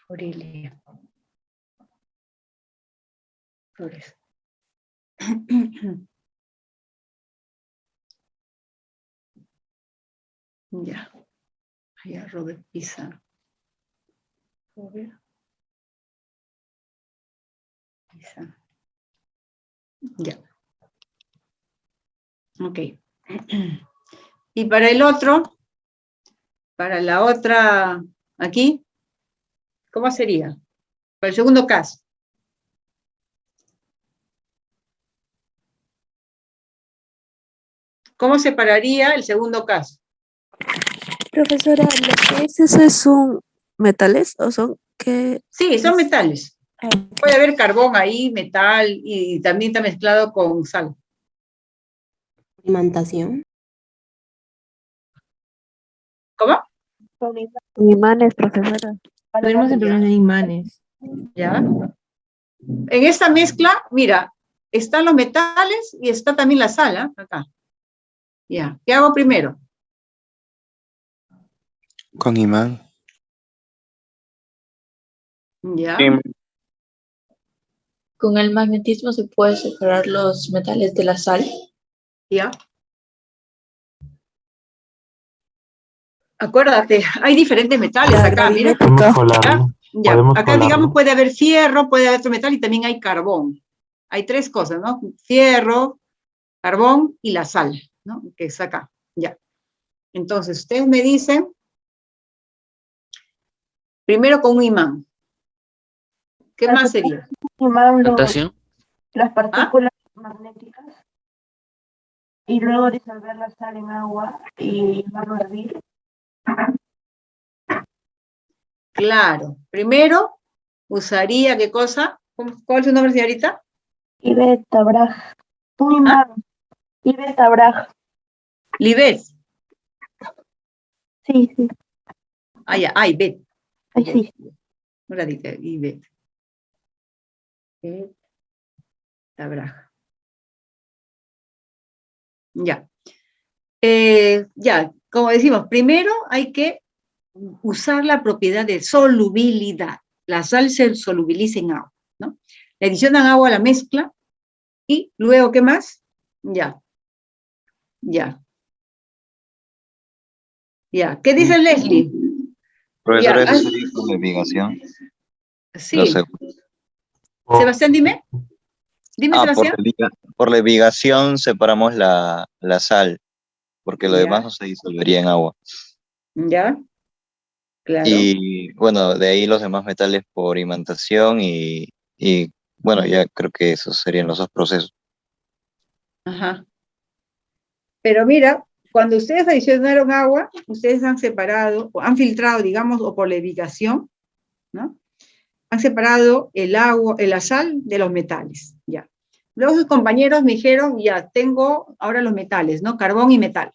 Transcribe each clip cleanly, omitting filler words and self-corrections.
Aurelia. Flores. Ya. Allá Robert Pizarro. Robert Pizarro. Ya. Ok. Y para el otro, para la otra, aquí, ¿cómo sería? Para el segundo caso. ¿Cómo separaría el segundo caso? Profesora, ¿lo que es eso son metales o son qué? Sí, son metales. Puede haber carbón ahí, metal, y también está mezclado con sal. Imantación. ¿Cómo? Con imanes, profesora. Podemos emplear imanes. ¿Ya? En esta mezcla, mira, están los metales y está también la sal, ¿eh? Acá. Ya. ¿Qué hago primero? Con imán. Ya. Con el magnetismo se puede separar los metales de la sal. Ya. Acuérdate, hay diferentes metales acá, mira. Gravimétrica. Ya, acá digamos puede haber fierro, puede haber otro metal y también hay carbón. Hay tres cosas, ¿no? Fierro, carbón y la sal, ¿no? Que es acá, ya. Entonces, ustedes me dicen, primero con un imán. ¿Qué más sería? Imán ¿Notación? las partículas magnéticas y luego disolver la sal en agua y llevarlo a hervir. Claro, primero usaría, ¿qué cosa? ¿Cuál es su nombre, señorita? Iveta Braj. Un imán. Iveta Braj. Libet. Sí, sí. Ah, ya, Ibet. Ay, sí. Una dita, Ibet. Tabraja. Ya. Ya, como decimos, primero hay que usar la propiedad de solubilidad. La sal se solubiliza en agua, ¿no? Le adicionan agua a la mezcla y luego, ¿qué más? Ya. Ya. Ya. ¿Qué dice Leslie? Profesora, Ya, eso sería por levigación. sí. No sé. Sebastián, dime. Dime, Sebastián. Por levigación separamos la sal, porque lo Ya. demás no se disolvería en agua. Ya. Claro. Y bueno, de ahí los demás metales por imantación y bueno, ya creo que esos serían los dos procesos. Ajá. Pero mira, cuando ustedes adicionaron agua, ustedes han separado, o han filtrado, digamos, o por levigación, ¿no? Han separado el agua, la sal de los metales, ya. Luego sus compañeros me dijeron, ya, tengo ahora los metales, ¿no? Carbón y metal.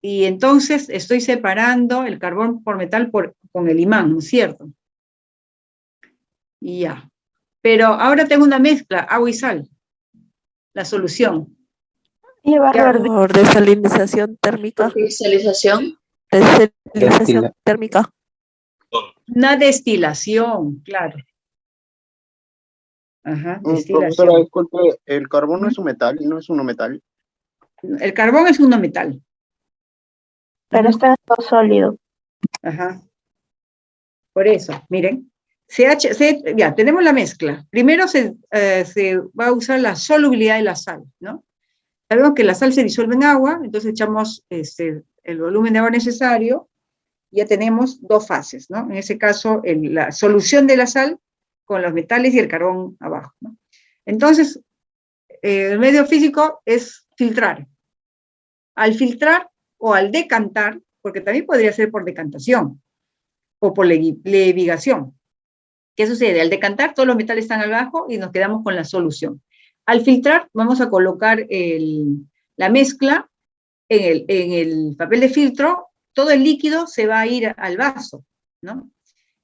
Y entonces estoy separando el carbón por metal con el imán, ¿no es cierto? Y ya. Pero ahora tengo una mezcla, agua y sal. La solución. Llevarlo a hervir. Por desalinización térmica. Cristalización. Desalinización térmica. Una destilación, claro. Ajá, Profesora, destilación. disculpe, el carbón no es un metal, no es un metal. El carbón es un metal. Pero está en estado sólido. Ajá. Por eso, miren. Ya, tenemos la mezcla. Primero se va a usar la solubilidad de la sal, ¿no? Sabemos que la sal se disuelve en agua, entonces echamos el volumen de agua necesario, ya tenemos dos fases, ¿no? En ese caso, la solución de la sal con los metales y el carbón abajo, ¿no? Entonces, el medio físico es filtrar. Al filtrar o al decantar, porque también podría ser por decantación o por levigación. ¿Qué sucede? Al decantar, todos los metales están abajo y nos quedamos con la solución. Al filtrar, vamos a colocar la mezcla en el papel de filtro, todo el líquido se va a ir al vaso, ¿no?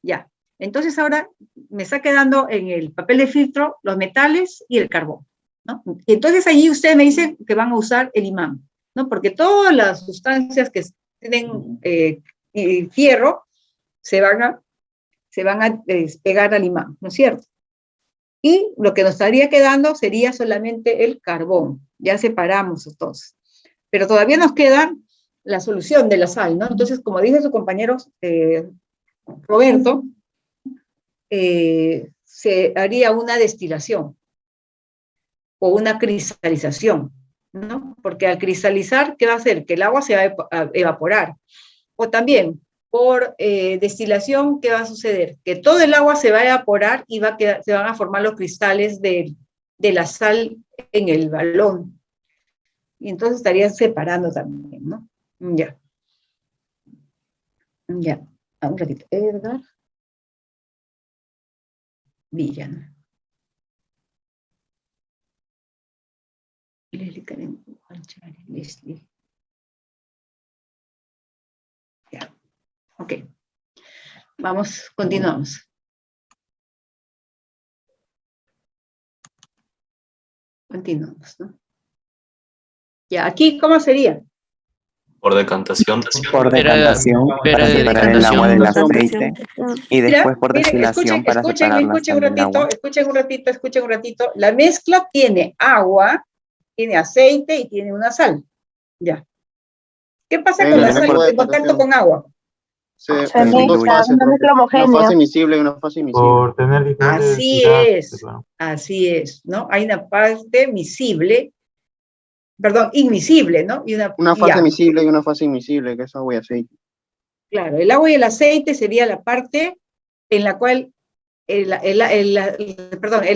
Ya. Entonces ahora me está quedando en el papel de filtro los metales y el carbón, ¿no? Y entonces allí ustedes me dicen que van a usar el imán, ¿no? Porque todas las sustancias que tienen fierro se van a se van a despegar al imán, ¿no es cierto? Y lo que nos estaría quedando sería solamente el carbón. Ya separamos entonces. Pero todavía nos queda la solución de la sal, ¿no? Entonces, como dice su compañero Roberto, se haría una destilación o una cristalización, ¿no? Porque al cristalizar, ¿qué va a hacer? Que el agua se va a evaporar. O también, por destilación, ¿qué va a suceder? Que todo el agua se va a evaporar y se van a formar los cristales de la sal en el balón. Y entonces estarían separando también, ¿no? Ya. Ya. Un ratito. Edgar Villano. Leslie Karen Juanchari, Leslie. Ya. Ok. Vamos, continuamos. Continuamos, ¿no? Ya, aquí, ¿cómo sería? Por decantación. Por decantación para separar el agua del aceite y Mira, después por miren, destilación para separar la sal del agua. Escuchen un ratito. La mezcla tiene agua, tiene aceite y tiene una sal. Ya. ¿Qué pasa con la sal en contacto con agua? Son Se dos mezcla, fases, una mezcla una homogénea. fase miscible y una fase invisible. Por tener diferentes Así es, ¿no? Hay una parte invisible, ¿no? Una fase miscible y una fase invisible, que es agua y aceite. Claro, el agua y el aceite sería la parte en la cual, el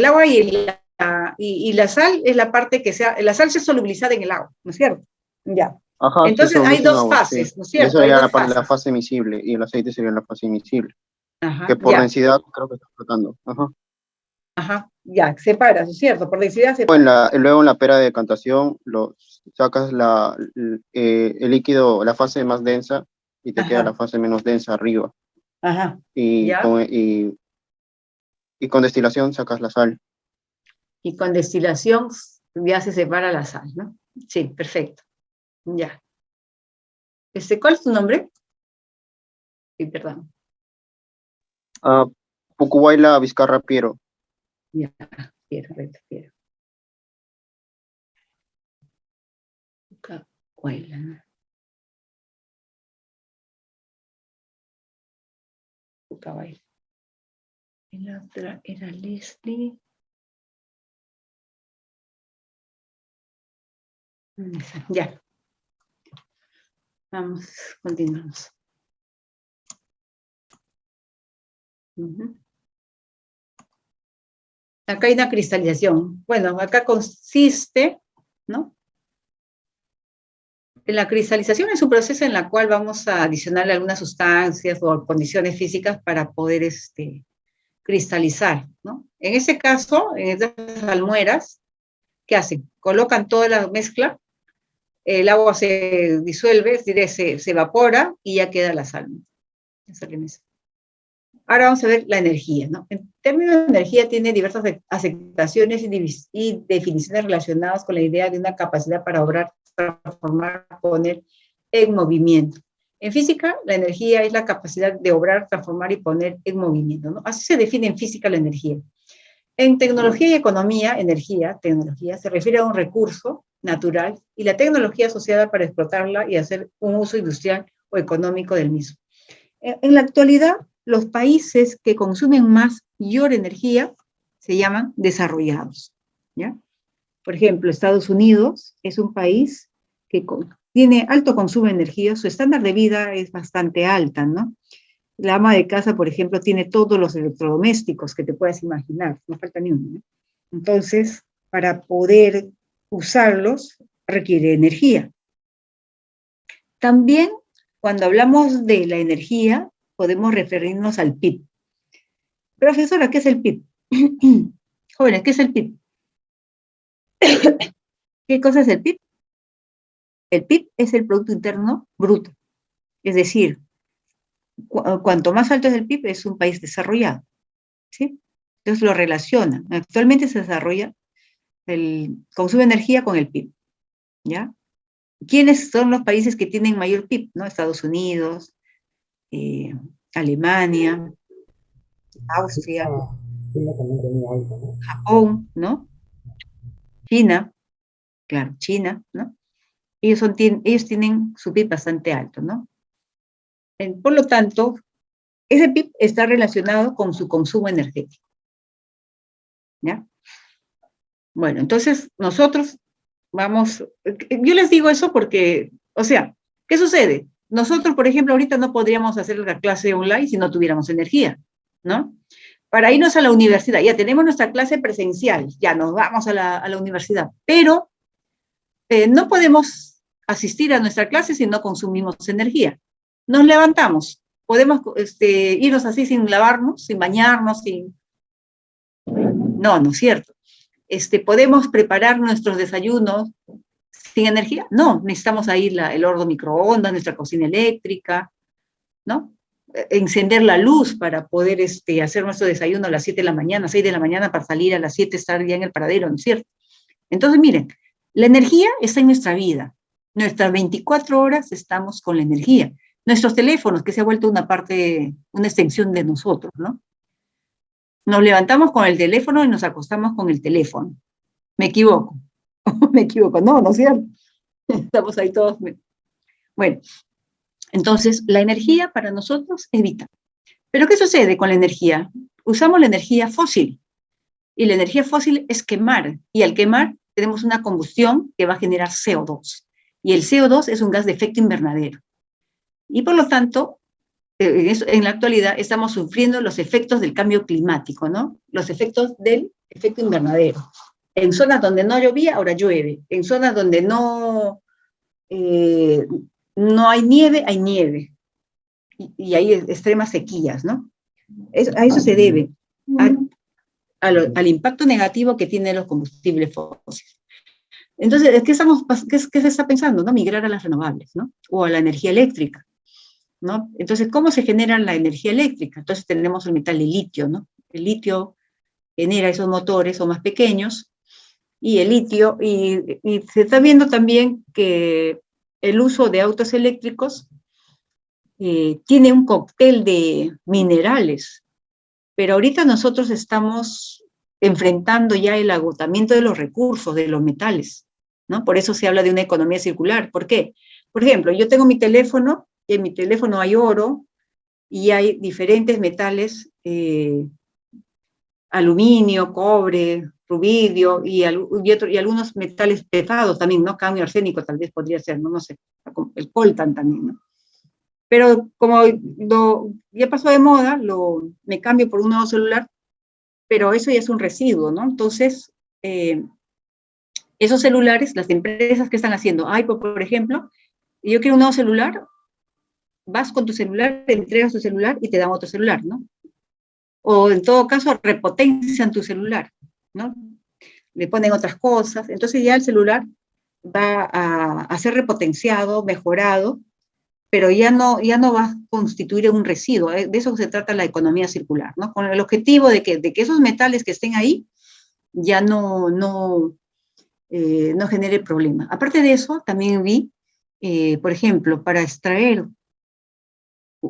agua y la sal es la parte la sal se solubiliza en el agua, ¿no es cierto? Ya. Ajá, Entonces hay dos fases, sí. ¿no es Y cierto? eso sería Hay dos la fases. fase miscible y el aceite sería la fase invisible. Ajá, Que por ya. densidad creo que está flotando. Ajá. Ajá, ya, separas, ¿no es cierto? Por densidad Luego en la pera de decantación sacas el líquido, la fase más densa, y te queda la fase menos densa arriba. Ajá, Y ya. con destilación sacas la sal. Y con destilación ya se separa la sal, ¿no? Sí, perfecto. Ya. ¿Cuál es tu nombre? Sí, perdón. Pucubaila Vizcarra Piero. Ya, Piero. Pucubaila, ¿no? Pucubaila. Y la otra era Leslie. Ya. Vamos, continuamos. Acá hay una cristalización. Bueno, acá consiste, ¿no? La cristalización es un proceso en el cual vamos a adicionarle algunas sustancias o condiciones físicas para poder cristalizar, ¿no? En ese caso, en estas almueras, ¿qué hacen? Colocan toda la mezcla, el agua se disuelve, es decir, se evapora y ya queda la sal. Ahora vamos a ver la energía, ¿no? En términos de energía tiene diversas aceptaciones y definiciones relacionadas con la idea de una capacidad para obrar, transformar, poner en movimiento. En física, la energía es la capacidad de obrar, transformar y poner en movimiento, ¿no? Así se define en física la energía. En tecnología y economía, tecnología, se refiere a un recurso natural y la tecnología asociada para explotarla y hacer un uso industrial o económico del mismo. En la actualidad, los países que consumen mayor energía se llaman desarrollados, ¿ya? Por ejemplo, Estados Unidos es un país que tiene alto consumo de energía, su estándar de vida es bastante alta, ¿no? La ama de casa, por ejemplo, tiene todos los electrodomésticos que te puedas imaginar, no falta ni uno, ¿no? Entonces, para poder usarlos requiere energía. También, cuando hablamos de la energía, podemos referirnos al PIB. Profesora, ¿qué es el PIB? Jóvenes, ¿qué es el PIB? ¿Qué cosa es el PIB? El PIB es el Producto Interno Bruto. Es decir, cuanto más alto es el PIB, es un país desarrollado, ¿sí? Entonces lo relacionan. Actualmente se desarrolla el consumo de energía con el PIB, ¿ya? ¿Quiénes son los países que tienen mayor PIB? ¿No? Estados Unidos, Alemania, Austria, Japón, ¿no? China, claro, China, ¿no? Ellos tienen su PIB bastante alto, ¿no? Por lo tanto, ese PIB está relacionado con su consumo energético, ¿ya? Bueno, entonces nosotros vamos, yo les digo eso porque, o sea, ¿qué sucede? Nosotros, por ejemplo, ahorita no podríamos hacer la clase online si no tuviéramos energía, ¿no? Para irnos a la universidad, ya tenemos nuestra clase presencial, ya nos vamos a la universidad, pero no podemos asistir a nuestra clase si no consumimos energía. Nos levantamos, podemos irnos así sin lavarnos, sin bañarnos, sin... No, no es cierto. ¿Podemos preparar nuestros desayunos sin energía? No, necesitamos ahí el horno microondas, nuestra cocina eléctrica, ¿no? Encender la luz para poder hacer nuestro desayuno a las 7 de la mañana, 6 de la mañana, para salir a las 7, estar ya en el paradero, ¿no es cierto? Entonces, miren, la energía está en nuestra vida. Nuestras 24 horas estamos con la energía. Nuestros teléfonos, que se ha vuelto una extensión de nosotros, ¿no? Nos levantamos con el teléfono y nos acostamos con el teléfono. ¿Me equivoco? ¿Me equivoco? No, no es cierto. Estamos ahí todos. Bueno, entonces la energía para nosotros es vital. ¿Pero qué sucede con la energía? Usamos la energía fósil. Y la energía fósil es quemar. Y al quemar tenemos una combustión que va a generar CO2. Y el CO2 es un gas de efecto invernadero. Y por lo tanto, en la actualidad estamos sufriendo los efectos del cambio climático, ¿no? Los efectos del efecto invernadero. En zonas donde no llovía, ahora llueve. En zonas donde no hay nieve, hay nieve. Y hay extremas sequías, ¿no? A eso se debe, al impacto negativo que tienen los combustibles fósiles. Entonces, ¿qué se está pensando? ¿No? Migrar a las renovables, ¿no? O a la energía eléctrica, ¿no? Entonces, ¿cómo se genera la energía eléctrica? Entonces tenemos el metal de litio, ¿no? El litio genera esos motores, son más pequeños, y el litio, y se está viendo también que el uso de autos eléctricos tiene un cóctel de minerales, pero ahorita nosotros estamos enfrentando ya el agotamiento de los recursos, de los metales, ¿no? Por eso se habla de una economía circular. ¿Por qué? Por ejemplo, yo tengo mi teléfono, y en mi teléfono hay oro, y hay diferentes metales, aluminio, cobre, rubidio, y algunos metales pesados también, ¿no? Cadmio, arsénico tal vez podría ser, no sé, el coltan también, ¿no? Pero como ya pasó de moda, me cambio por un nuevo celular, pero eso ya es un residuo, ¿no? Entonces, esos celulares, las empresas que están haciendo, iPod, por ejemplo, y yo quiero un nuevo celular, vas con tu celular, entregas tu celular y te dan otro celular, ¿no? O en todo caso, repotencian tu celular, ¿no? Le ponen otras cosas, entonces ya el celular va a ser repotenciado, mejorado, pero ya no va a constituir un residuo. De eso se trata la economía circular, ¿no? Con el objetivo de que esos metales que estén ahí ya no genere problema. Aparte de eso, también vi, por ejemplo, para extraer,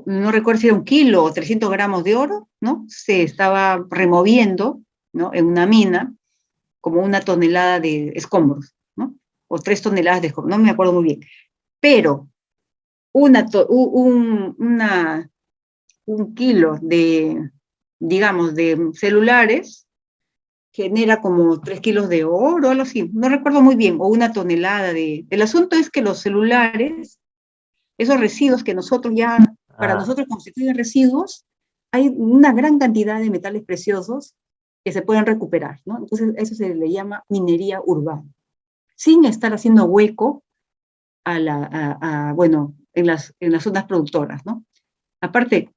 no recuerdo si era 1 kilo o 300 gramos de oro, ¿no? Se estaba removiendo, ¿no? En una mina, como 1 tonelada de escombros, ¿no? O 3 toneladas de escombros, no me acuerdo muy bien. Pero un kilo de, digamos, de celulares genera como 3 kilos de oro, algo así, no recuerdo muy bien, o 1 tonelada de... El asunto es que los celulares, esos residuos que nosotros ya, para nosotros constituyen residuos, hay una gran cantidad de metales preciosos que se pueden recuperar, ¿no? Entonces eso se le llama minería urbana, sin estar haciendo hueco bueno, en las zonas productoras, ¿no? Aparte,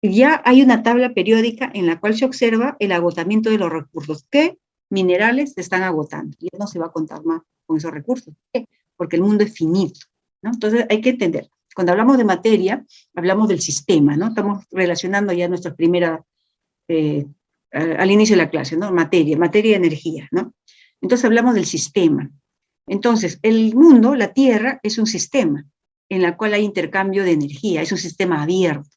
ya hay una tabla periódica en la cual se observa el agotamiento de los recursos. ¿Qué minerales se están agotando? Ya no se va a contar más con esos recursos. ¿Por qué? Porque el mundo es finito, ¿no? Entonces hay que entender, cuando hablamos de materia, hablamos del sistema, ¿no? Estamos relacionando ya nuestra primera, al inicio de la clase, ¿no? Materia y energía, ¿no? Entonces hablamos del sistema. Entonces, el mundo, la Tierra, es un sistema en el cual hay intercambio de energía, es un sistema abierto.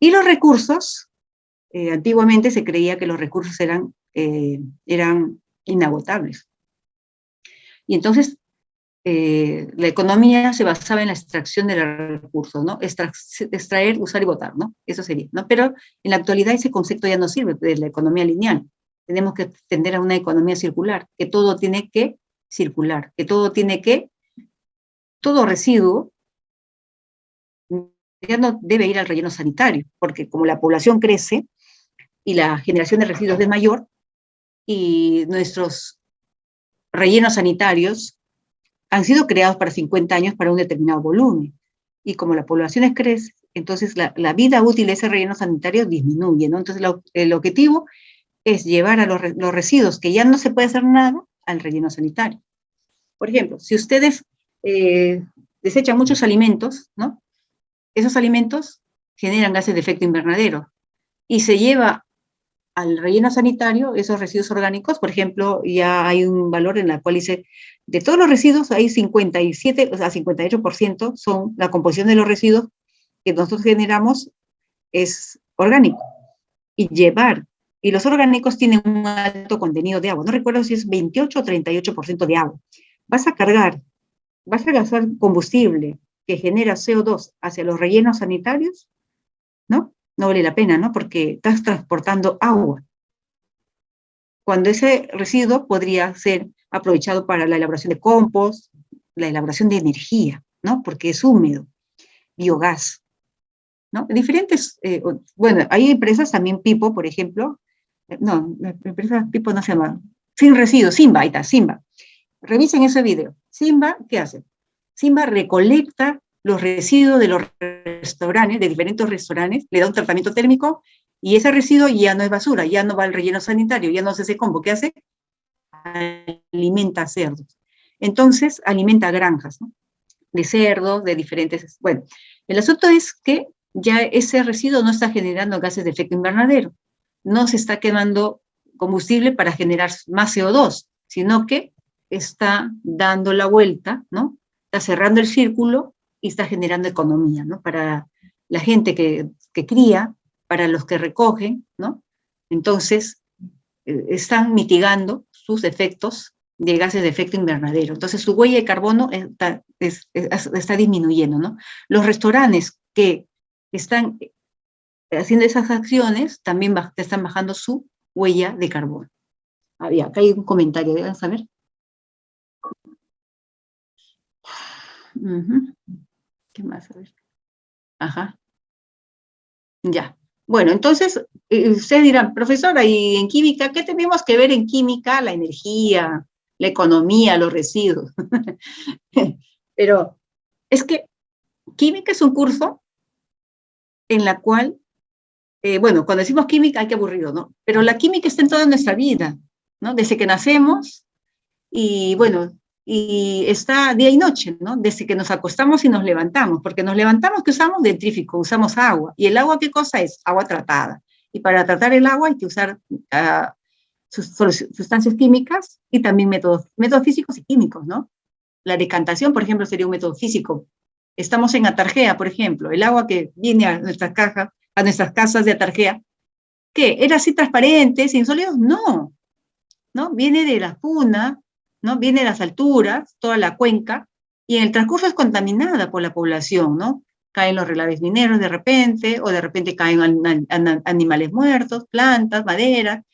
Y los recursos antiguamente se creía que los recursos eran inagotables. Y entonces la economía se basaba en la extracción de los recursos, ¿no? Extraer, usar y botar, ¿no? Eso sería, ¿no? Pero en la actualidad ese concepto ya no sirve de la economía lineal. Tenemos que tender a una economía circular, que todo tiene que circular, que todo residuo ya no debe ir al relleno sanitario, porque como la población crece y la generación de residuos es mayor, y nuestros rellenos sanitarios han sido creados para 50 años para un determinado volumen, y como la población crece, entonces la vida útil de ese relleno sanitario disminuye, ¿no? Entonces el objetivo es llevar a los residuos que ya no se puede hacer nada al relleno sanitario. Por ejemplo, si ustedes desechan muchos alimentos, ¿no? Esos alimentos generan gases de efecto invernadero y se lleva al relleno sanitario esos residuos orgánicos. Por ejemplo, ya hay un valor en el cual dice, de todos los residuos hay 57, o sea, 58% son la composición de los residuos que nosotros generamos es orgánico. Y los orgánicos tienen un alto contenido de agua. No recuerdo si es 28 o 38% de agua. Vas a gastar combustible que genera CO2 hacia los rellenos sanitarios, ¿no? No vale la pena, ¿no? Porque estás transportando agua. Cuando ese residuo podría ser aprovechado para la elaboración de compost, la elaboración de energía, ¿no? Porque es húmedo, biogás, ¿no? Diferentes, bueno, hay empresas también, Pipo, por ejemplo, no, la empresa Pipo no se llama, Sin Residuos, Simba, ahí está, Simba. Revisen ese video. Simba, ¿qué hace? Simba recolecta los residuos de los restaurantes, de diferentes restaurantes, le da un tratamiento térmico, y ese residuo ya no es basura, ya no va al relleno sanitario, ya no se hace combo. ¿Qué hace? Alimenta cerdos. Entonces, alimenta granjas, ¿no? De cerdos, de diferentes... Bueno, el asunto es que ya ese residuo no está generando gases de efecto invernadero, no se está quemando combustible para generar más CO2, sino que está dando la vuelta, ¿no? Está cerrando el círculo y está generando economía, ¿no? Para la gente que cría, para los que recogen, ¿no? Entonces, están mitigando sus efectos de gases de efecto invernadero. Entonces, su huella de carbono está disminuyendo, ¿no? Los restaurantes que están haciendo esas acciones también están bajando su huella de carbono. Acá hay un comentario, vamos a ver. ¿Qué más? A ver. Ajá. Ya. Bueno, entonces, ustedes dirán, profesora, ¿y en química qué tenemos que ver en química? La energía, la economía, los residuos. Pero es que química es un curso en la cual, bueno, cuando decimos química hay que aburrido, ¿no? Pero la química está en toda nuestra vida, ¿no? Desde que nacemos, y bueno, y está día y noche, ¿no? Desde que nos acostamos y nos levantamos, porque nos levantamos, ¿qué usamos? Dentífrico, usamos agua. ¿Y el agua qué cosa es? Agua tratada. Y para tratar el agua hay que usar sustancias químicas y también métodos físicos y químicos, ¿no? La decantación, por ejemplo, sería un método físico. Estamos en Atarjea, por ejemplo, el agua que viene a nuestras casas de Atarjea, ¿qué? ¿Era así transparente, sin sólidos? No, ¿no? Viene de la puna, ¿no? Viene de las alturas, toda la cuenca, y en el transcurso es contaminada por la población, ¿no? Caen los relaves mineros de repente, o de repente caen animales muertos, plantas, madera,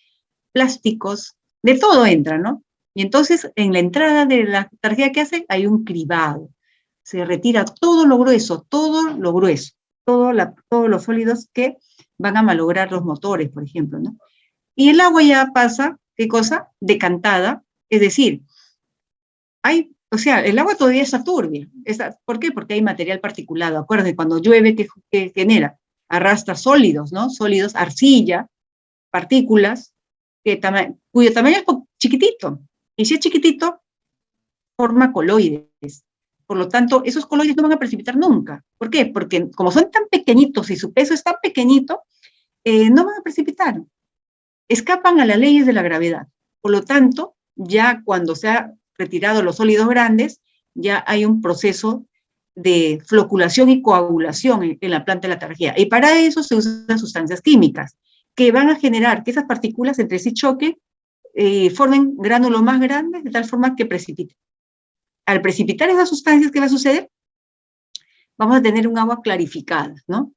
plásticos, de todo entra, ¿no? Y entonces, en la entrada de la tarjeta que hace, hay un cribado. Se retira todo lo grueso, todos los sólidos que van a malograr los motores, por ejemplo, ¿no? Y el agua ya pasa, ¿qué cosa? Decantada, es decir, el agua todavía está turbia. ¿Por qué? Porque hay material particulado. Acuérdense, cuando llueve, ¿qué genera? Arrastra sólidos, ¿no? Sólidos, arcilla, partículas, cuyo tamaño es chiquitito. Y si es chiquitito, forma coloides. Por lo tanto, esos coloides no van a precipitar nunca. ¿Por qué? Porque como son tan pequeñitos y su peso es tan pequeñito, no van a precipitar. Escapan a las leyes de la gravedad. Por lo tanto, ya cuando se ha retirado los sólidos grandes, ya hay un proceso de floculación y coagulación en la planta de la tarjeta. Y para eso se usan sustancias químicas. que van a generar que esas partículas entre sí choquen, formen gránulos más grandes, de tal forma que precipiten. Al precipitar esas sustancias, ¿qué va a suceder? Vamos a tener un agua clarificada, ¿no?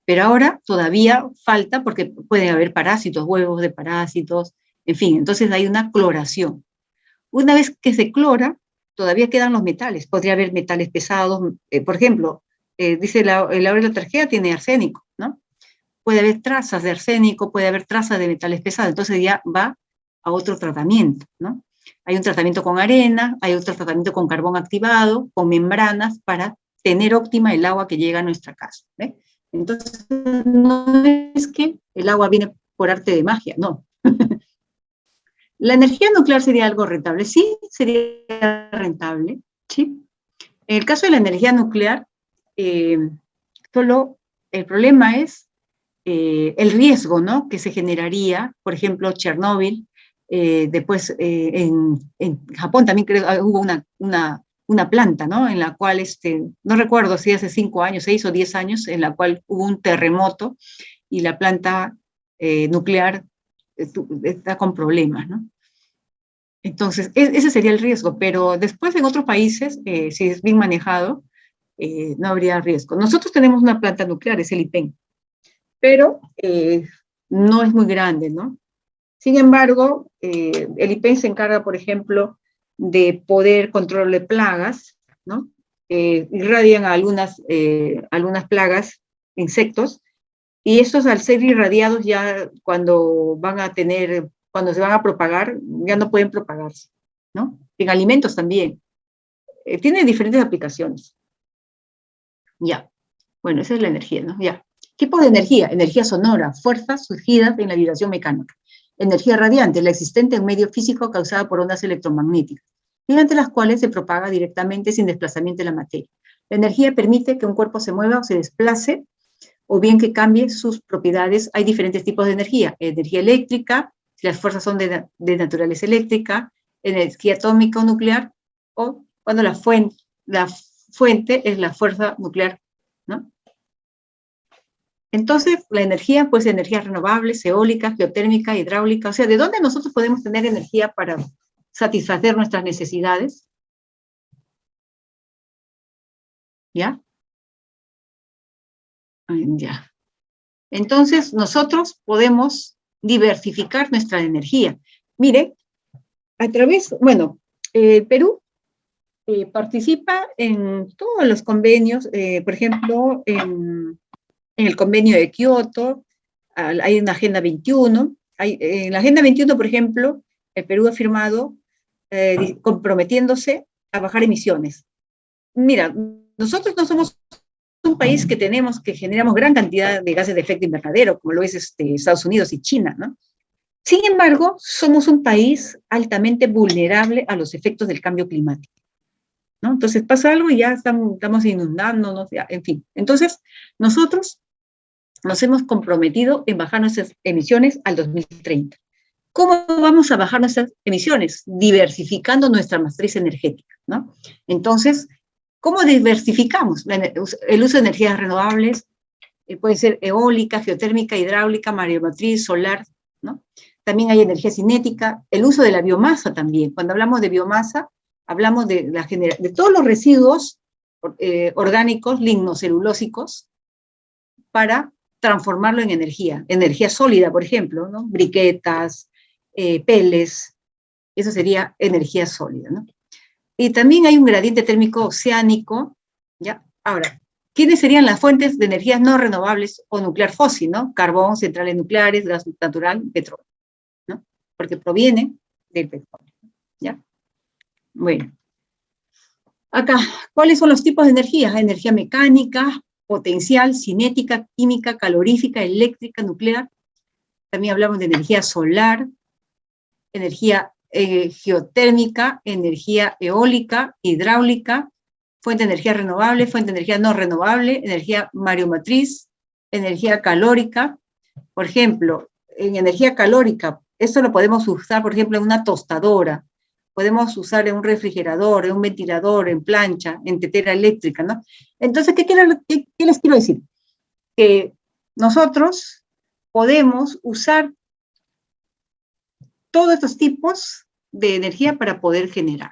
Pero ahora todavía falta, porque pueden haber parásitos, huevos de parásitos, en fin, entonces hay una cloración. Una vez que se clora, todavía quedan los metales. Podría haber metales pesados, por ejemplo, dice el agua de la tarjeta tiene arsénico, ¿no? Puede haber trazas de arsénico, puede haber trazas de metales pesados, entonces ya va a otro tratamiento, ¿no? Hay un tratamiento con arena, hay otro tratamiento con carbón activado, con membranas, para tener óptima el agua que llega a nuestra casa, ¿eh? Entonces, no es que el agua viene por arte de magia, no. ¿La energía nuclear sería algo rentable? Sí, sería rentable, ¿sí? En el caso de la energía nuclear, solo el problema es el riesgo, ¿no?, que se generaría, por ejemplo, Chernóbil, después en Japón también creo hubo una planta, ¿no?, en la cual, no recuerdo si hace 5 años, 6 o 10 años, en la cual hubo un terremoto y la planta nuclear está con problemas, ¿no? Entonces, ese sería el riesgo, pero después en otros países, si es bien manejado, no habría riesgo. Nosotros tenemos una planta nuclear, es el IPEN, pero no es muy grande, ¿no? Sin embargo, el IPEN se encarga, por ejemplo, de poder control de plagas, ¿no? Irradian a algunas plagas, insectos, y estos al ser irradiados ya cuando se van a propagar, ya no pueden propagarse, ¿no? En alimentos también. Tiene diferentes aplicaciones. Ya. Bueno, esa es la energía, ¿no? Ya. Tipo de energía: energía sonora, fuerzas surgidas en la vibración mecánica. Energía radiante, la existente en medio físico causada por ondas electromagnéticas, mediante las cuales se propaga directamente sin desplazamiento de la materia. La energía permite que un cuerpo se mueva o se desplace, o bien que cambie sus propiedades. Hay diferentes tipos de energía: energía eléctrica, si las fuerzas son de naturaleza eléctrica, energía atómica o nuclear, o cuando la fuente es la fuerza nuclear, ¿no? Entonces, la energía, pues energías renovables, eólica, geotérmica, hidráulica. O sea, ¿de dónde nosotros podemos tener energía para satisfacer nuestras necesidades? ¿Ya? Ya. Entonces, nosotros podemos diversificar nuestra energía. Mire, a través, bueno, Perú participa en todos los convenios, por ejemplo, en el convenio de Kioto, hay una Agenda 21, en la Agenda 21, por ejemplo, el Perú ha firmado comprometiéndose a bajar emisiones. Mira, nosotros no somos un país que generamos gran cantidad de gases de efecto invernadero, como lo es Estados Unidos y China, ¿no? Sin embargo, somos un país altamente vulnerable a los efectos del cambio climático, ¿no? Entonces pasa algo y ya estamos inundándonos, ya, en fin. Entonces, nosotros nos hemos comprometido en bajar nuestras emisiones al 2030. ¿Cómo vamos a bajar nuestras emisiones? Diversificando nuestra matriz energética, ¿no? Entonces, ¿cómo diversificamos? El uso de energías renovables, puede ser eólica, geotérmica, hidráulica, mareomotriz, solar, ¿no? También hay energía cinética, el uso de la biomasa también. Cuando hablamos de biomasa, hablamos de todos los residuos orgánicos, lignocelulósicos, para transformarlo en energía sólida, por ejemplo, ¿no? Briquetas, peles, eso sería energía sólida, ¿no? Y también hay un gradiente térmico oceánico, ¿ya? Ahora, ¿quiénes serían las fuentes de energías no renovables o nuclear fósil, ¿no? Carbón, centrales nucleares, gas natural, petróleo, ¿no? Porque proviene del petróleo, ¿ya? Bueno. Acá, ¿cuáles son los tipos de energía? Energía mecánica, potencial, cinética, química, calorífica, eléctrica, nuclear. También hablamos de energía solar, energía geotérmica, energía eólica, hidráulica, fuente de energía renovable, fuente de energía no renovable, energía mareomotriz, energía calórica. Por ejemplo, en energía calórica, esto lo podemos usar, por ejemplo, en una tostadora, podemos usar en un refrigerador, en un ventilador, en plancha, en tetera eléctrica, ¿no? Entonces, ¿qué les quiero decir? Que nosotros podemos usar todos estos tipos de energía para poder generar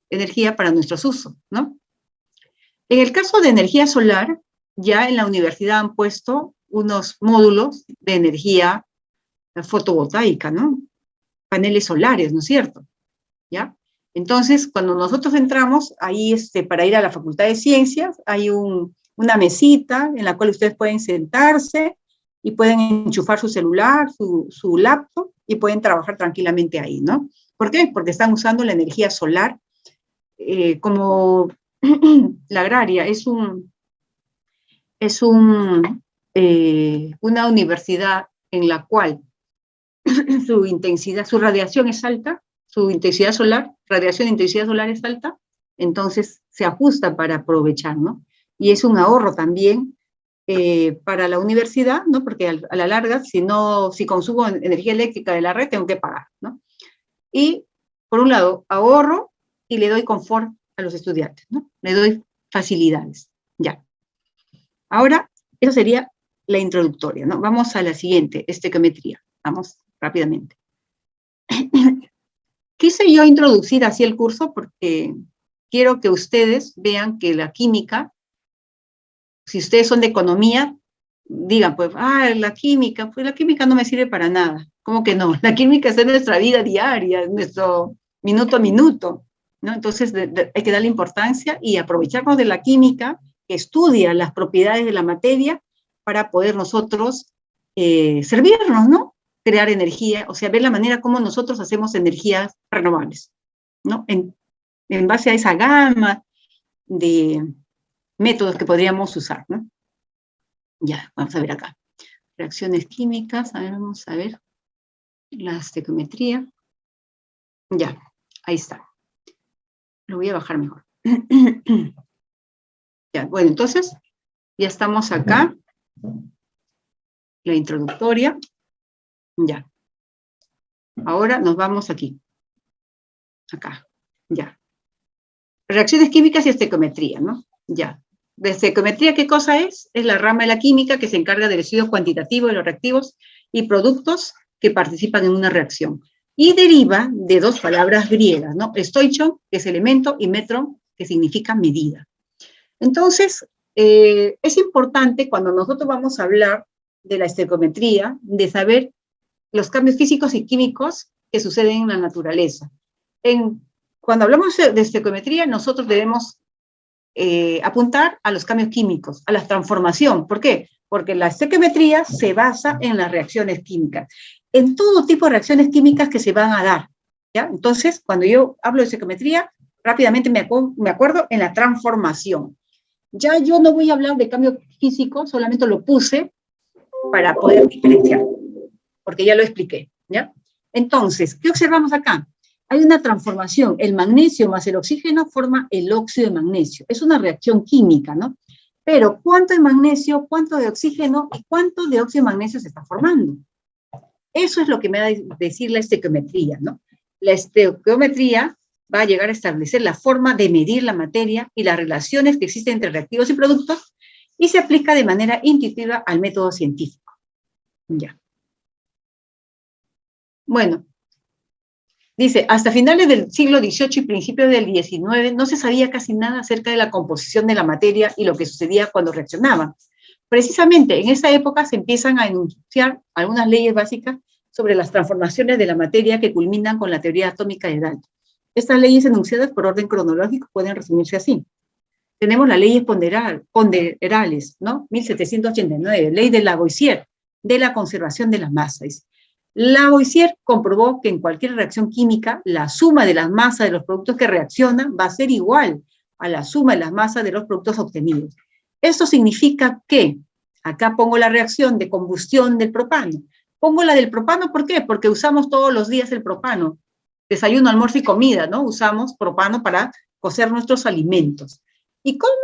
energía para nuestros usos, ¿no? En el caso de energía solar, ya en la universidad han puesto unos módulos de energía fotovoltaica, ¿no? Paneles solares, ¿no es cierto? ¿Ya? Entonces, cuando nosotros entramos, ahí para ir a la Facultad de Ciencias, hay una mesita en la cual ustedes pueden sentarse y pueden enchufar su celular, su laptop, y pueden trabajar tranquilamente ahí, ¿no? ¿Por qué? Porque están usando la energía solar como la agraria. Es una universidad en la cual su intensidad, su radiación es alta, su intensidad solar, radiación de intensidad solar es alta, entonces se ajusta para aprovechar, ¿no? Y es un ahorro también para la universidad, ¿no? Porque a la larga, si consumo energía eléctrica de la red, tengo que pagar, ¿no? Y, por un lado, ahorro y le doy confort a los estudiantes, ¿no? Le doy facilidades, ya. Ahora, eso sería la introductoria, ¿no? Vamos a la siguiente, estequiometría. Vamos rápidamente. Quise yo introducir así el curso porque quiero que ustedes vean que la química, si ustedes son de economía, digan, pues, la química no me sirve para nada. ¿Cómo que no? La química es en nuestra vida diaria, es nuestro minuto a minuto, ¿no? Entonces hay que darle importancia y aprovecharnos de la química que estudia las propiedades de la materia para poder nosotros servirnos, ¿no? Crear energía, o sea, ver la manera como nosotros hacemos energías renovables, ¿no? En base a esa gama de métodos que podríamos usar, ¿no? Ya, vamos a ver acá. Reacciones químicas, a ver, vamos a ver. La estequiometría. Ya, ahí está. Lo voy a bajar mejor. Ya, bueno, entonces, ya estamos acá. La introductoria. Ya. Ahora nos vamos aquí. Acá. Ya. Reacciones químicas y estequiometría, ¿no? Ya. ¿De estequiometría qué cosa es? Es la rama de la química que se encarga del estudio cuantitativo de los reactivos y productos que participan en una reacción. Y deriva de dos palabras griegas, ¿no? Stoichon, que es elemento, y metron, que significa medida. Entonces, es importante cuando nosotros vamos a hablar de la estequiometría, de saber los cambios físicos y químicos que suceden en la naturaleza. Cuando hablamos de estequiometría, nosotros debemos apuntar a los cambios químicos, a la transformación. ¿Por qué? Porque la estequiometría se basa en las reacciones químicas, en todo tipo de reacciones químicas que se van a dar, ¿ya? Entonces, cuando yo hablo de estequiometría, rápidamente me acuerdo en la transformación. Ya yo no voy a hablar de cambio físico, solamente lo puse para poder diferenciar, porque ya lo expliqué, ¿ya? Entonces, ¿qué observamos acá? Hay una transformación, el magnesio más el oxígeno forma el óxido de magnesio. Es una reacción química, ¿no? Pero ¿cuánto de magnesio, cuánto de oxígeno y cuánto de óxido de magnesio se está formando? Eso es lo que me va a decir la estequiometría, ¿no? La estequiometría va a llegar a establecer la forma de medir la materia y las relaciones que existen entre reactivos y productos y se aplica de manera intuitiva al método científico. Ya. Bueno. Dice, hasta finales del siglo XVIII y principios del XIX no se sabía casi nada acerca de la composición de la materia y lo que sucedía cuando reaccionaban. Precisamente en esa época se empiezan a enunciar algunas leyes básicas sobre las transformaciones de la materia que culminan con la teoría atómica de Dalton. Estas leyes enunciadas por orden cronológico pueden resumirse así. Tenemos las leyes ponderales, ¿no? 1789, ley de Lavoisier, de la conservación de las masas. Lavoisier comprobó que en cualquier reacción química, la suma de las masas de los productos que reaccionan va a ser igual a la suma de las masas de los productos obtenidos. Esto significa que, acá pongo la reacción de combustión del propano. Pongo la del propano, ¿por qué? Porque usamos todos los días el propano. Desayuno, almuerzo y comida, ¿no? Usamos propano para cocer nuestros alimentos. ¿Y cómo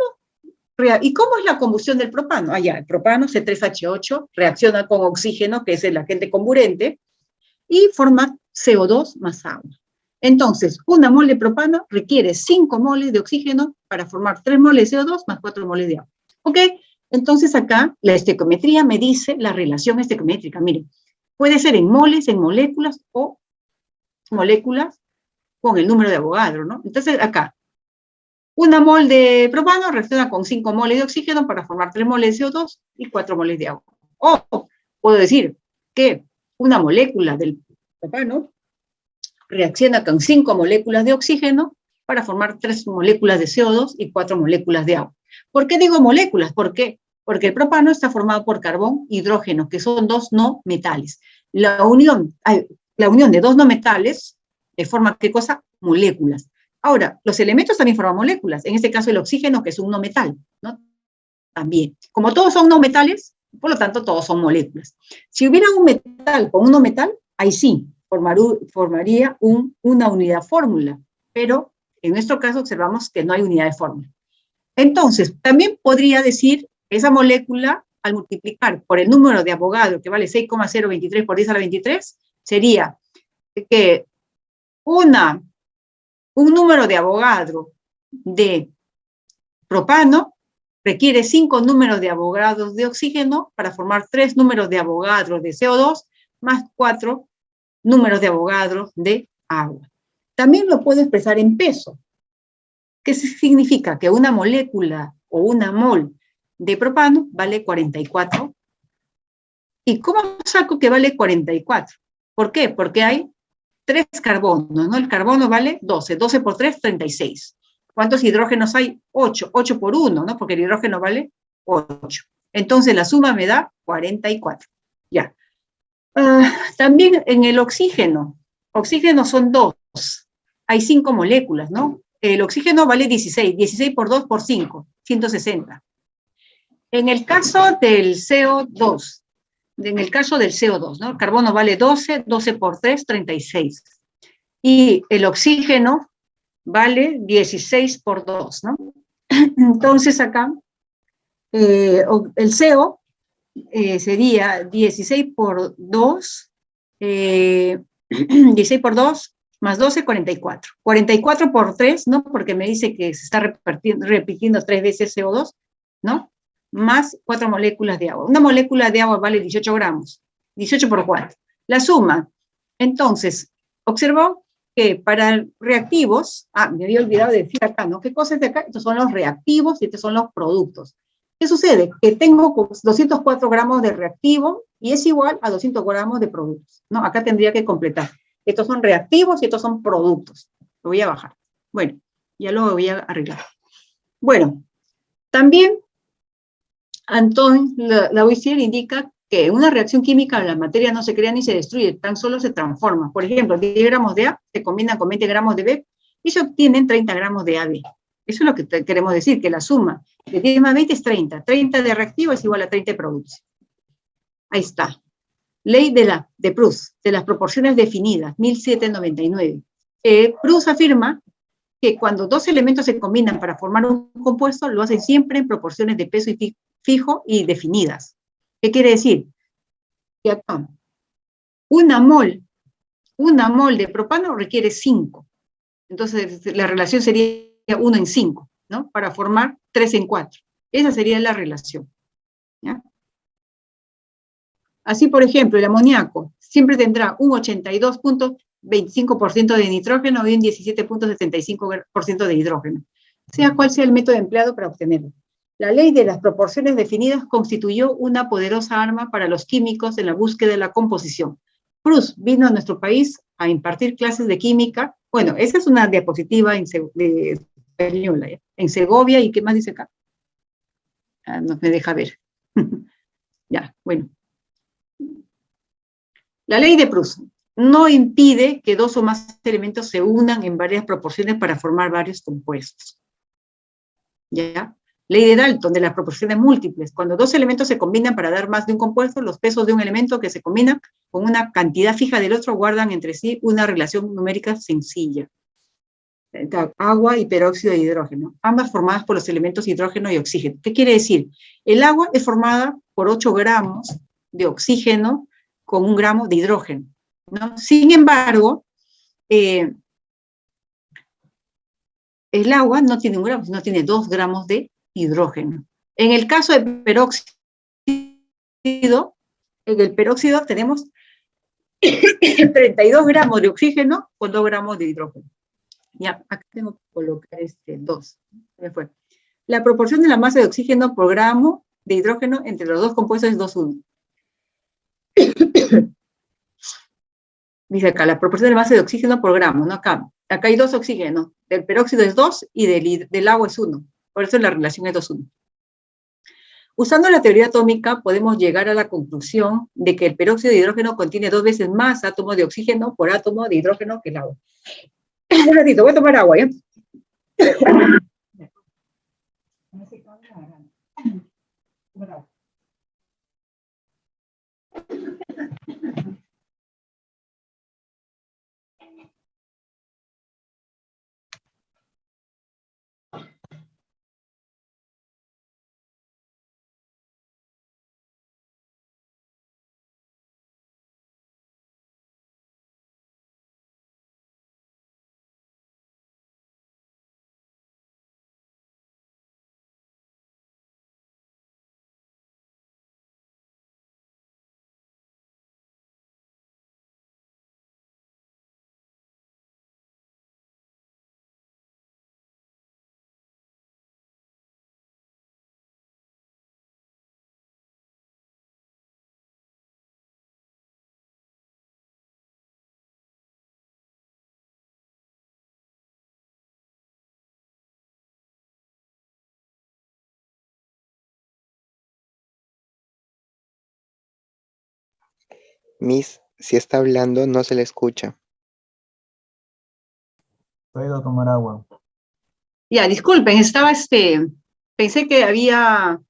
es la combustión del propano? El propano, C3H8, reacciona con oxígeno, que es el agente comburente, y forma CO2 más agua. Entonces, una mol de propano requiere 5 moles de oxígeno para formar 3 moles de CO2 más 4 moles de agua. ¿Ok? Entonces acá la estequiometría me dice la relación estequiométrica. Miren, puede ser en moles, en moléculas o moléculas con el número de Avogadro, ¿no? Entonces acá, una mol de propano reacciona con 5 moles de oxígeno para formar 3 moles de CO2 y 4 moles de agua. O puedo decir que una molécula del propano reacciona con 5 moléculas de oxígeno para formar 3 moléculas de CO2 y 4 moléculas de agua. ¿Por qué digo moléculas? ¿Por qué? Porque el propano está formado por carbón e hidrógeno, que son 2 no metales. La unión de 2 no metales forma, ¿qué cosa? Moléculas. Ahora, los elementos también forman moléculas, en este caso el oxígeno, que es un no metal, ¿no? También. Como todos son no metales, por lo tanto, todos son moléculas. Si hubiera un metal con un no metal, ahí sí, formaría una unidad fórmula, pero en nuestro caso observamos que no hay unidad de fórmula. Entonces, también podría decir, esa molécula, al multiplicar por el número de Avogadro, que vale 6,023 por 10 a la 23, sería que un número de Avogadro de propano requiere 5 números de Avogadro de oxígeno para formar 3 números de Avogadro de CO2 más 4 números de Avogadro de agua. También lo puedo expresar en peso. ¿Qué significa? Que una molécula o una mol de propano vale 44. ¿Y cómo saco que vale 44? ¿Por qué? Porque hay 3 carbonos, ¿no? El carbono vale 12, 12 por 3, 36. ¿Cuántos hidrógenos hay? 8, 8 por 1, ¿no? Porque el hidrógeno vale 8. Entonces la suma me da 44. Ya. También en el oxígeno son 2. Hay 5 moléculas, ¿no? El oxígeno vale 16, 16 por 2 por 5, 160. En el caso del CO2, ¿no? El carbono vale 12, 12 por 3, 36. Y el oxígeno vale 16 por 2, ¿no? Entonces acá, el CO sería 16 por 2, 16 por 2 más 12, 44. 44 por 3, ¿no? Porque me dice que se está repitiendo 3 veces CO2, ¿no? Más 4 moléculas de agua. Una molécula de agua vale 18 gramos. 18 por 4. La suma. Entonces, observó que para reactivos, me había olvidado de decir acá, ¿no? ¿Qué cosa es de acá? Estos son los reactivos y estos son los productos. ¿Qué sucede? Que tengo 204 gramos de reactivo y es igual a 200 gramos de productos, ¿no? Acá tendría que completar. Estos son reactivos y estos son productos. Lo voy a bajar. Bueno, ya lo voy a arreglar. Bueno, también Anton Lavoisier indica que en una reacción química la materia no se crea ni se destruye, tan solo se transforma. Por ejemplo, 10 gramos de A se combinan con 20 gramos de B y se obtienen 30 gramos de AB. Eso es lo que queremos decir, que la suma de 10 más 20 es 30. 30 de reactivo es igual a 30 de productos. Ahí está. Ley de Proust, de las proporciones definidas, 1799. Proust afirma que cuando 2 elementos se combinan para formar un compuesto, lo hacen siempre en proporciones de peso fijo y definidas. ¿Qué quiere decir? Que acá, una mol de propano requiere 5. Entonces, la relación sería 1 en 5, ¿no? Para formar 3 en 4. Esa sería la relación, ¿ya? Así, por ejemplo, el amoníaco siempre tendrá un 82.25% de nitrógeno y un 17.75% de hidrógeno, sea cual sea el método empleado para obtenerlo. La ley de las proporciones definidas constituyó una poderosa arma para los químicos en la búsqueda de la composición. Proust vino a nuestro país a impartir clases de química. Bueno, esa es una diapositiva española, ¿ya? En Segovia, ¿y qué más dice acá? No me deja ver. Ya, bueno. La ley de Proust no impide que 2 o más elementos se unan en varias proporciones para formar varios compuestos. ¿Ya? Ley de Dalton, de las proporciones múltiples. Cuando 2 elementos se combinan para dar más de un compuesto, los pesos de un elemento que se combina con una cantidad fija del otro guardan entre sí una relación numérica sencilla. Agua y peróxido de hidrógeno, ambas formadas por los elementos hidrógeno y oxígeno. ¿Qué quiere decir? El agua es formada por 8 gramos de oxígeno con 1 gramo de hidrógeno, ¿no? Sin embargo, el agua no tiene 1 gramo, sino tiene 2 gramos de hidrógeno. En el caso de peróxido, en el peróxido tenemos 32 gramos de oxígeno con 2 gramos de hidrógeno. Ya, acá tengo que colocar 2. ¿Qué fue? La proporción de la masa de oxígeno por gramo de hidrógeno entre los dos compuestos es 2:1. Dice acá, la proporción de la masa de oxígeno por gramo, ¿no? Acá hay 2 oxígenos, del peróxido es 2 y del agua es 1. Por eso la relación es 2:1. Usando la teoría atómica, podemos llegar a la conclusión de que el peróxido de hidrógeno contiene 2 veces más átomos de oxígeno por átomo de hidrógeno que el agua. Un ratito, voy a tomar agua, ¿ya? Miss, si está hablando, no se le escucha. Puedo tomar agua. Ya, disculpen, estaba pensé que había,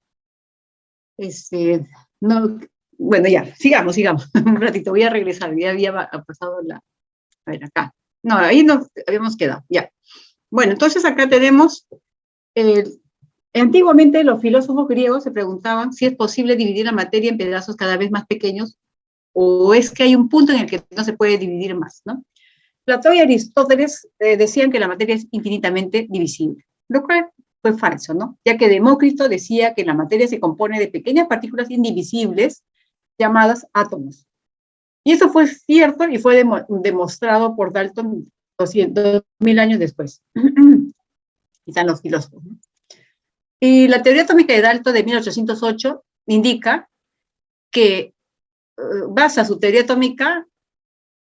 no, bueno, ya, sigamos, un ratito, voy a regresar, ya había pasado a ver, acá, no, ahí nos habíamos quedado, ya. Bueno, entonces acá tenemos, antiguamente los filósofos griegos se preguntaban si es posible dividir la materia en pedazos cada vez más pequeños, o es que hay un punto en el que no se puede dividir más, ¿no? Platón y Aristóteles decían que la materia es infinitamente divisible, lo cual fue falso, ¿no? Ya que Demócrito decía que la materia se compone de pequeñas partículas indivisibles llamadas átomos. Y eso fue cierto y fue demostrado por Dalton 200.000 años después. Están los filósofos, ¿no? Y la teoría atómica de Dalton de 1808 indica que basa su teoría atómica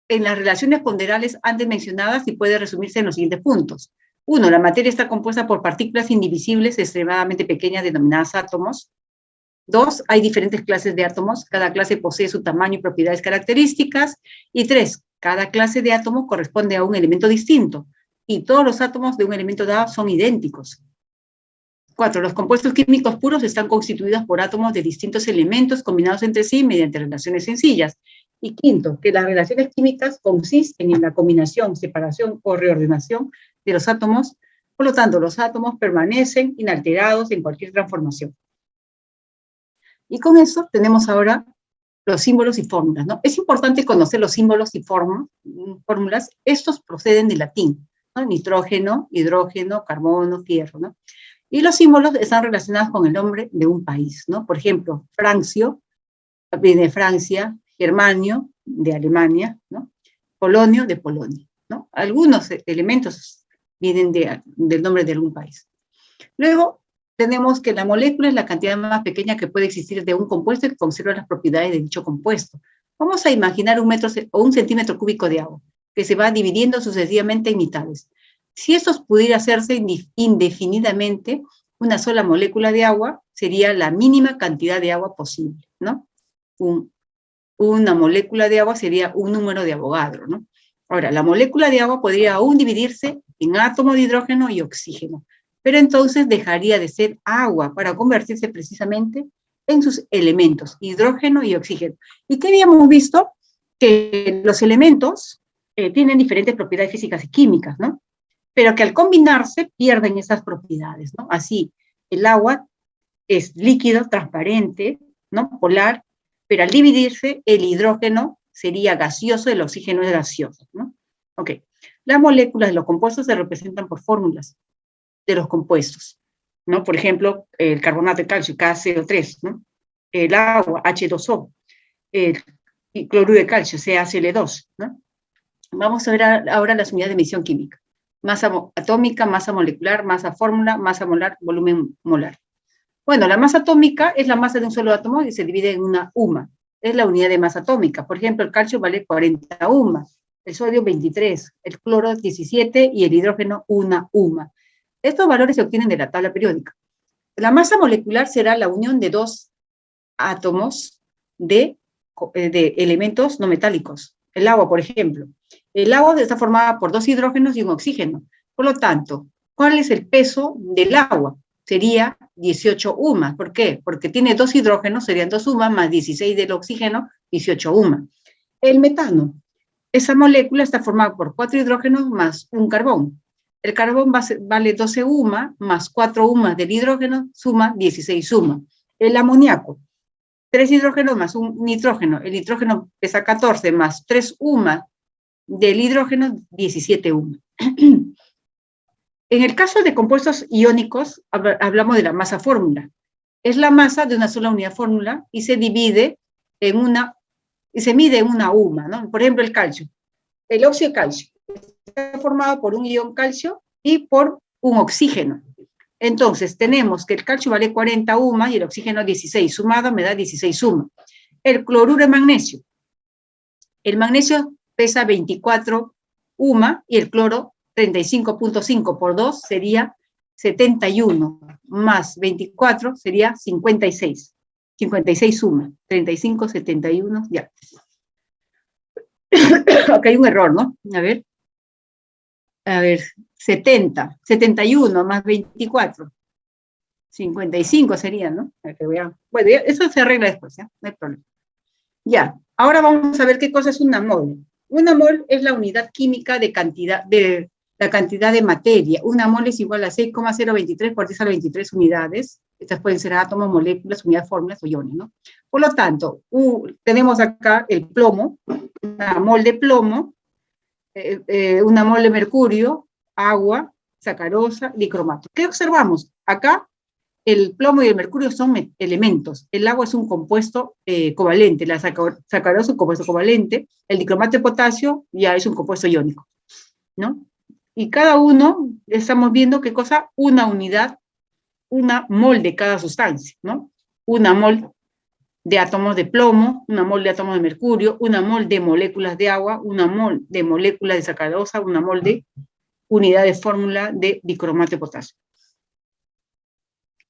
en las relaciones ponderales antes mencionadas y puede resumirse en los siguientes puntos. 1. La materia está compuesta por partículas indivisibles extremadamente pequeñas denominadas átomos. 2. Hay diferentes clases de átomos, cada clase posee su tamaño y propiedades características. Y 3. Cada clase de átomo corresponde a un elemento distinto y todos los átomos de un elemento dado son idénticos. 4. Los compuestos químicos puros están constituidos por átomos de distintos elementos combinados entre sí mediante relaciones sencillas. Y 5, que las relaciones químicas consisten en la combinación, separación o reordenación de los átomos, por lo tanto, los átomos permanecen inalterados en cualquier transformación. Y con eso tenemos ahora los símbolos y fórmulas, ¿no? Es importante conocer los símbolos y fórmulas. Estos proceden del latín, ¿no? Nitrógeno, hidrógeno, carbono, fierro, ¿no? Y los símbolos están relacionados con el nombre de un país, ¿no? Por ejemplo, Francio viene de Francia, Germanio de Alemania, ¿no? Polonio de Polonia, ¿no? Algunos elementos vienen del nombre de algún país. Luego tenemos que la molécula es la cantidad más pequeña que puede existir de un compuesto que conserva las propiedades de dicho compuesto. Vamos a imaginar 1 metro o 1 centímetro cúbico de agua, que se va dividiendo sucesivamente en mitades. Si esto pudiera hacerse indefinidamente, una sola molécula de agua sería la mínima cantidad de agua posible, ¿no? Una molécula de agua sería un número de Avogadro, ¿no? Ahora, la molécula de agua podría aún dividirse en átomos de hidrógeno y oxígeno, pero entonces dejaría de ser agua para convertirse precisamente en sus elementos, hidrógeno y oxígeno. ¿Y qué habíamos visto? Que los elementos tienen diferentes propiedades físicas y químicas, ¿no? Pero que al combinarse pierden esas propiedades, ¿no? Así, el agua es líquido, transparente, ¿no? Polar, pero al dividirse, el hidrógeno sería gaseoso, el oxígeno es gaseoso, ¿no? Ok. Las moléculas de los compuestos se representan por fórmulas de los compuestos. ¿no? Por ejemplo, el carbonato de calcio, KCO3, ¿no? El agua, H2O, el cloruro de calcio, CaCl2, ¿no? Vamos a ver ahora las unidades de medición química. Masa atómica, masa molecular, masa fórmula, masa molar, volumen molar. Bueno, la masa atómica es la masa de un solo átomo y se divide en una UMA. Es la unidad de masa atómica. Por ejemplo, el calcio vale 40 UMA, el sodio 23, el cloro 17 y el hidrógeno 1 UMA. Estos valores se obtienen de la tabla periódica. La masa molecular será la unión de dos átomos de elementos no metálicos. El agua, por ejemplo. El agua está formada por 2 hidrógenos y un oxígeno. Por lo tanto, ¿cuál es el peso del agua? Sería 18 UMA. ¿Por qué? Porque tiene 2 hidrógenos, serían 2 UMA, más 16 del oxígeno, 18 UMA. El metano. Esa molécula está formada por 4 hidrógenos más un carbón. El carbón vale 12 UMA, más 4 UMA del hidrógeno, suma 16 UMA. El amoníaco. 3 hidrógenos más un nitrógeno. El nitrógeno pesa 14, más 3 UMA del hidrógeno, 17 UMA. En el caso de compuestos iónicos, hablamos de la masa fórmula. Es la masa de una sola unidad fórmula y se divide en se mide en una UMA, ¿no? Por ejemplo, el calcio. El óxido de calcio está formado por un ion calcio y por un oxígeno. Entonces, tenemos que el calcio vale 40 UMA y el oxígeno 16. Sumado me da 16 UMA. El cloruro de magnesio. El magnesio pesa 24 UMA y el cloro 35.5 por 2 sería 71, más 24 sería 56. 56 UMA. 35, 71, ya. Acá hay un error, ¿no? A ver, 70, 71 más 24, 55 sería, ¿no? Bueno, eso se arregla después, ¿ya? No hay problema. Ya, ahora vamos a ver qué cosa es una mol. Una mol es la unidad química de la cantidad de materia. Una mol es igual a 6,023 por 10 a la 23 unidades. Estas pueden ser átomos, moléculas, unidades, fórmulas o iones, ¿no? Por lo tanto, tenemos acá el plomo, una mol de plomo, una mol de mercurio, agua, sacarosa, dicromato. ¿Qué observamos? Acá el plomo y el mercurio son elementos. El agua es un compuesto covalente, la sacarosa es un compuesto covalente, el dicromato de potasio ya es un compuesto iónico, ¿no? Y cada uno, estamos viendo qué cosa, una unidad, una mol de cada sustancia, ¿no? Una mol de átomos de plomo, una mol de átomos de mercurio, una mol de moléculas de agua, una mol de moléculas de sacarosa, una mol de unidad de fórmula de dicromato de potasio.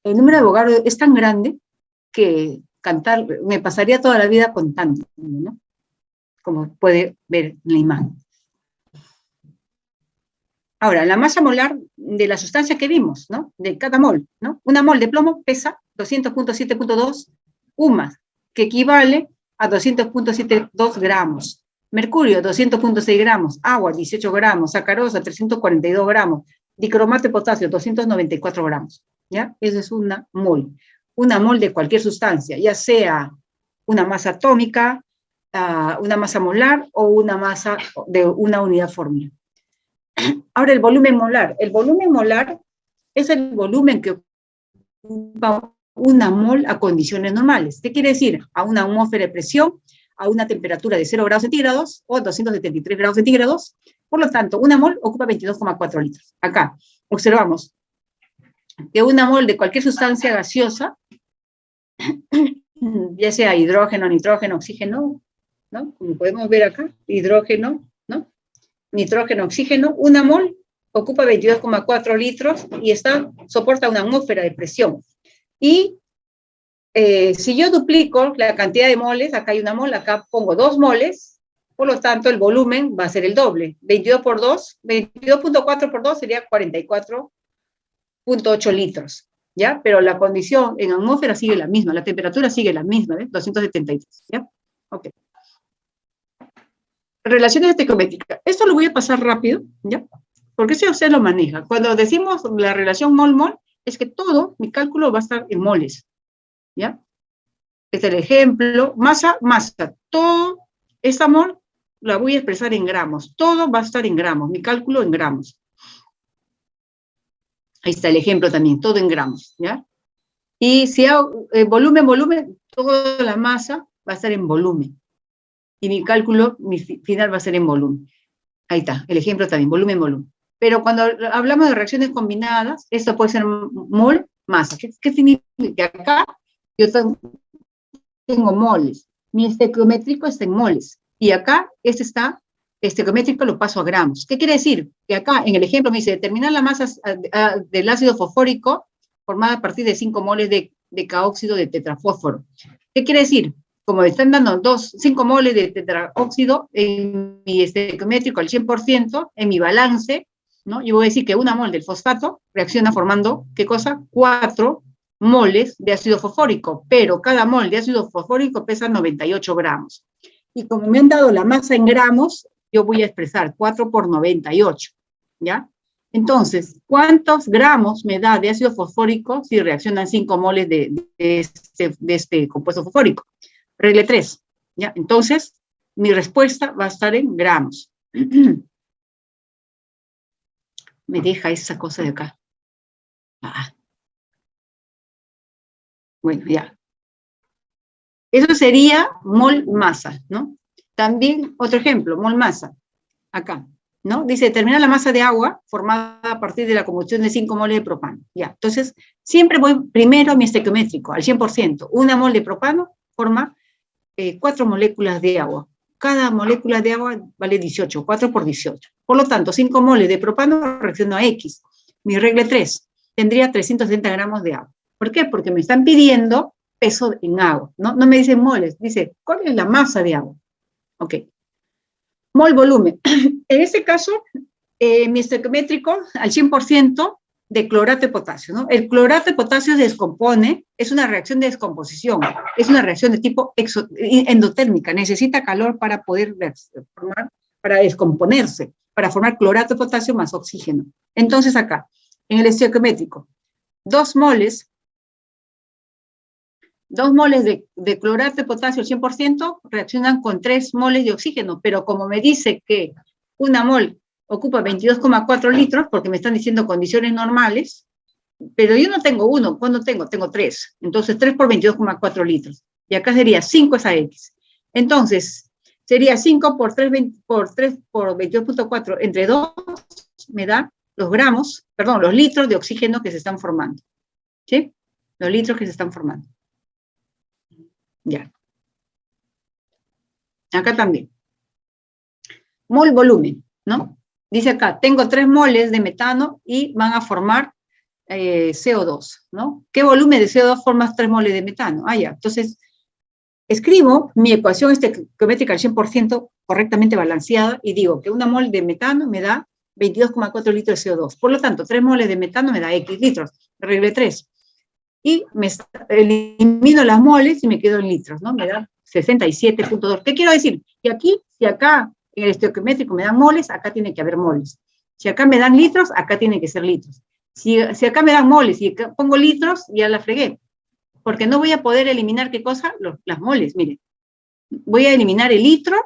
El número de Avogadro es tan grande que me pasaría toda la vida contando, ¿no? Como puede ver en la imagen. Ahora, la masa molar de la sustancia que vimos, ¿no? De cada mol, ¿no? Una mol de plomo pesa 200.7.2 UMAS, que equivale a 200.72 gramos. Mercurio, 200.6 gramos. Agua, 18 gramos. Sacarosa, 342 gramos. Dicromato de potasio, 294 gramos. ¿Ya? Esa es una mol. Una mol de cualquier sustancia, ya sea una masa atómica, una masa molar o una masa de una unidad fórmula. Ahora, el volumen molar. El volumen molar es el volumen que ocupa una mol a condiciones normales. ¿Qué quiere decir? A una atmósfera de presión, a una temperatura de 0 grados centígrados o 273 grados centígrados. Por lo tanto, una mol ocupa 22,4 litros. Acá observamos que una mol de cualquier sustancia gaseosa, ya sea hidrógeno, nitrógeno, oxígeno, ¿no? Como podemos ver acá, hidrógeno, ¿no? Nitrógeno, oxígeno, una mol ocupa 22,4 litros y soporta una atmósfera de presión. Y si yo duplico la cantidad de moles, acá hay una mol, acá pongo 2 moles, por lo tanto el volumen va a ser el doble. 22 por 2, 22.4 por 2 sería 44.8 litros, ¿ya? Pero la condición en atmósfera sigue la misma, la temperatura sigue la misma, ¿ves? 273, ¿ya? Ok. Relaciones estequiométricas. Esto lo voy a pasar rápido, ¿ya? Porque si usted lo maneja. Cuando decimos la relación mol-mol, es que todo mi cálculo va a estar en moles, ¿ya? Este es el ejemplo. Masa, masa. Todo, esta mol la voy a expresar en gramos. Todo va a estar en gramos. Mi cálculo en gramos. Ahí está el ejemplo también, todo en gramos, ¿ya? Y si hago volumen, toda la masa va a estar en volumen. Y mi cálculo, mi final va a ser en volumen. Ahí está, el ejemplo también, volumen. Pero cuando hablamos de reacciones combinadas, esto puede ser mol, masa. ¿Qué significa? Que acá yo tengo moles. Mi estequiométrico está en moles. Y acá, estequiométrico lo paso a gramos. ¿Qué quiere decir? Que acá, en el ejemplo, me dice, determinar la masa del ácido fosfórico formada a partir de 5 moles de caóxido de tetrafósforo. ¿Qué quiere decir? Como me están dando 5 moles de tetraóxido en mi estequiométrico al 100%, en mi balance, ¿no? Yo voy a decir que 1 mol del fosfato reacciona formando, ¿qué cosa? 4 moles de ácido fosfórico, pero cada mol de ácido fosfórico pesa 98 gramos. Y como me han dado la masa en gramos, yo voy a expresar 4 por 98, ¿ya? Entonces, ¿cuántos gramos me da de ácido fosfórico si reaccionan 5 moles de este compuesto fosfórico? Regla 3, ¿ya? Entonces, mi respuesta va a estar en gramos. Me deja esa cosa de acá. Bueno, ya. Eso sería mol masa, ¿no? También, otro ejemplo, mol masa. Acá, ¿no? Dice, determina la masa de agua formada a partir de la combustión de 5 moles de propano. Ya, entonces, siempre voy primero a mi estequiométrico, al 100%. 1 mol de propano forma 4 moléculas de agua. Cada molécula de agua vale 18, 4 por 18. Por lo tanto, 5 moles de propano reaccionan a X. Mi regla 3, tendría 370 gramos de agua. ¿Por qué? Porque me están pidiendo peso en agua, ¿no? No me dicen moles, dice, ¿cuál es la masa de agua? Ok. Mol volumen. En este caso, mi estequiométrico al 100% de clorato de potasio, ¿no? El clorato de potasio se descompone, es una reacción de descomposición, es una reacción de tipo endotérmica, necesita calor para poder formar, para descomponerse, para formar clorato de potasio más oxígeno. Entonces acá, en el estequiométrico, 2 moles de clorato de potasio al 100% reaccionan con 3 moles de oxígeno, pero como me dice que 1 mol ocupa 22,4 litros, porque me están diciendo condiciones normales, pero yo no tengo 1, ¿cuándo tengo? Tengo 3, entonces 3 por 22,4 litros, y acá sería 5 esa X. Entonces, sería 5 por 3 por 22,4 entre 2, me da los litros de oxígeno que se están formando, ¿sí? Los litros que se están formando. Ya. Acá también. Mol volumen, ¿no? Dice acá, tengo 3 moles de metano y van a formar CO2, ¿no? ¿Qué volumen de CO2 forma 3 moles de metano? Ah, ya. Entonces, escribo mi ecuación estequiométrica al 100% correctamente balanceada y digo que 1 mol de metano me da 22,4 litros de CO2. Por lo tanto, 3 moles de metano me da X litros. Regla 3. Y elimino las moles y me quedo en litros, ¿no? Me da 67,2. ¿Qué quiero decir? Que aquí, si acá en el estequiométrico me dan moles, acá tiene que haber moles. Si acá me dan litros, acá tiene que ser litros. Si acá me dan moles y acá pongo litros, ya la fregué. Porque no voy a poder eliminar, ¿qué cosa? Las moles, miren. Voy a eliminar el litro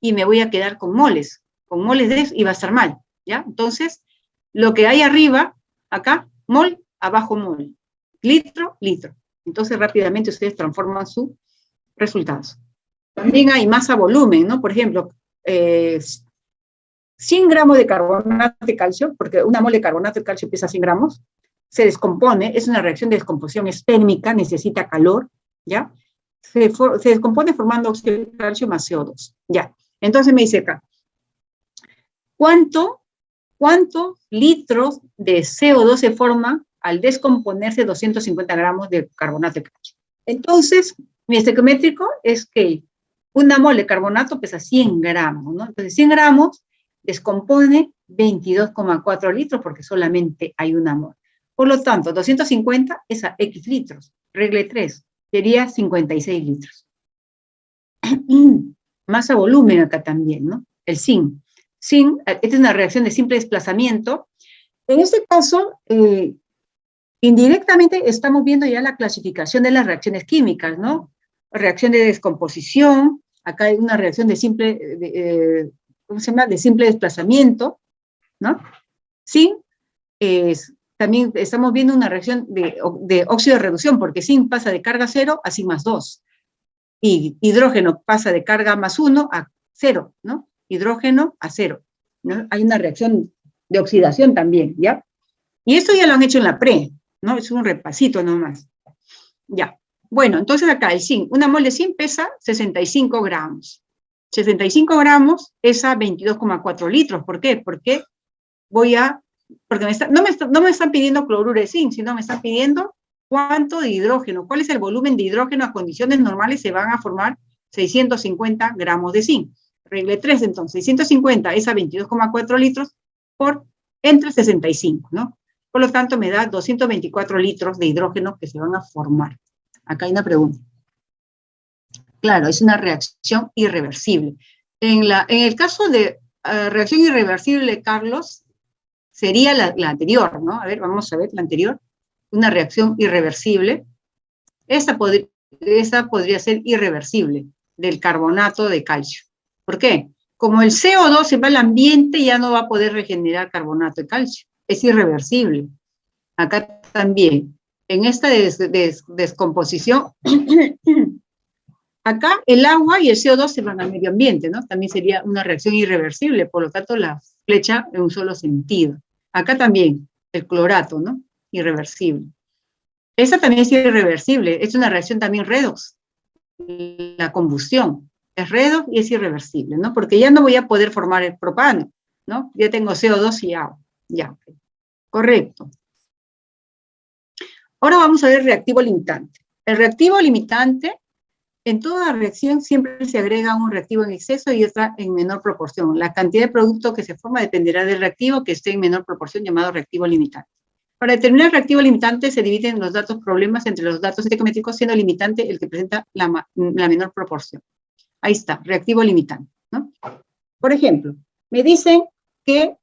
y me voy a quedar con moles. Con moles de eso y va a estar mal, ¿ya? Entonces, lo que hay arriba, acá, mol, abajo mol. Litro, litro. Entonces, rápidamente ustedes transforman sus resultados. También hay masa volumen, ¿no? Por ejemplo, 100 gramos de carbonato de calcio, porque 1 mol de carbonato de calcio pesa 100 gramos, se descompone, es una reacción de descomposición, es térmica, necesita calor, ¿ya? Se descompone formando óxido de calcio más CO2, ¿ya? Entonces me dice acá, ¿cuántos litros de CO2 se forman al descomponerse 250 gramos de carbonato de calcio? Entonces, mi estequiométrico es que 1 mol de carbonato pesa 100 gramos, ¿no? Entonces, 100 gramos descompone 22,4 litros porque solamente hay 1 mol. Por lo tanto, 250 es a X litros. Regla 3, sería 56 litros. Masa volumen acá también, ¿no? El zinc. Zinc, esta es una reacción de simple desplazamiento. En este caso, indirectamente estamos viendo ya la clasificación de las reacciones químicas, ¿no? Reacción de descomposición, acá hay una reacción de simple, ¿cómo se llama? De simple desplazamiento, ¿no? Zinc, también estamos viendo una reacción de óxido de reducción, porque zinc pasa de carga 0 a zinc más 2. Y hidrógeno pasa de carga más 1 a 0, ¿no? Hidrógeno a 0, ¿no? Hay una reacción de oxidación también, ¿ya? Y esto ya lo han hecho en la pre, ¿no? Es un repasito nomás. Ya. Bueno, entonces acá el zinc, una mol de zinc pesa 65 gramos. 65 gramos pesa 22,4 litros. ¿Por qué? Porque no me están pidiendo cloruro de zinc, sino me están pidiendo cuánto de hidrógeno, cuál es el volumen de hidrógeno a condiciones normales se van a formar 650 gramos de zinc. Regla 3, entonces, 650 es a 22,4 litros entre 65, ¿no? Por lo tanto, me da 224 litros de hidrógeno que se van a formar. Acá hay una pregunta. Claro, es una reacción irreversible. En el caso de reacción irreversible, Carlos, sería la anterior, ¿no? A ver, vamos a ver la anterior. Una reacción irreversible. Esa podría ser irreversible, del carbonato de calcio. ¿Por qué? Como el CO2 se va al ambiente, ya no va a poder regenerar carbonato de calcio. Es irreversible. Acá también, en esta descomposición, acá el agua y el CO2 se van al medio ambiente, ¿no? También sería una reacción irreversible, por lo tanto la flecha en un solo sentido. Acá también, el clorato, ¿no? Irreversible. Esa también es irreversible, es una reacción también redox. La combustión es redox y es irreversible, ¿no? Porque ya no voy a poder formar el propano, ¿no? Ya tengo CO2 y agua. Ya, correcto. Ahora vamos a ver el reactivo limitante. El reactivo limitante, en toda reacción siempre se agrega un reactivo en exceso y otra en menor proporción. La cantidad de producto que se forma dependerá del reactivo que esté en menor proporción, llamado reactivo limitante. Para determinar el reactivo limitante se dividen los datos problemas entre los datos estequiométricos, siendo limitante el que presenta la menor proporción. Ahí está, reactivo limitante, ¿no? Por ejemplo, me dicen que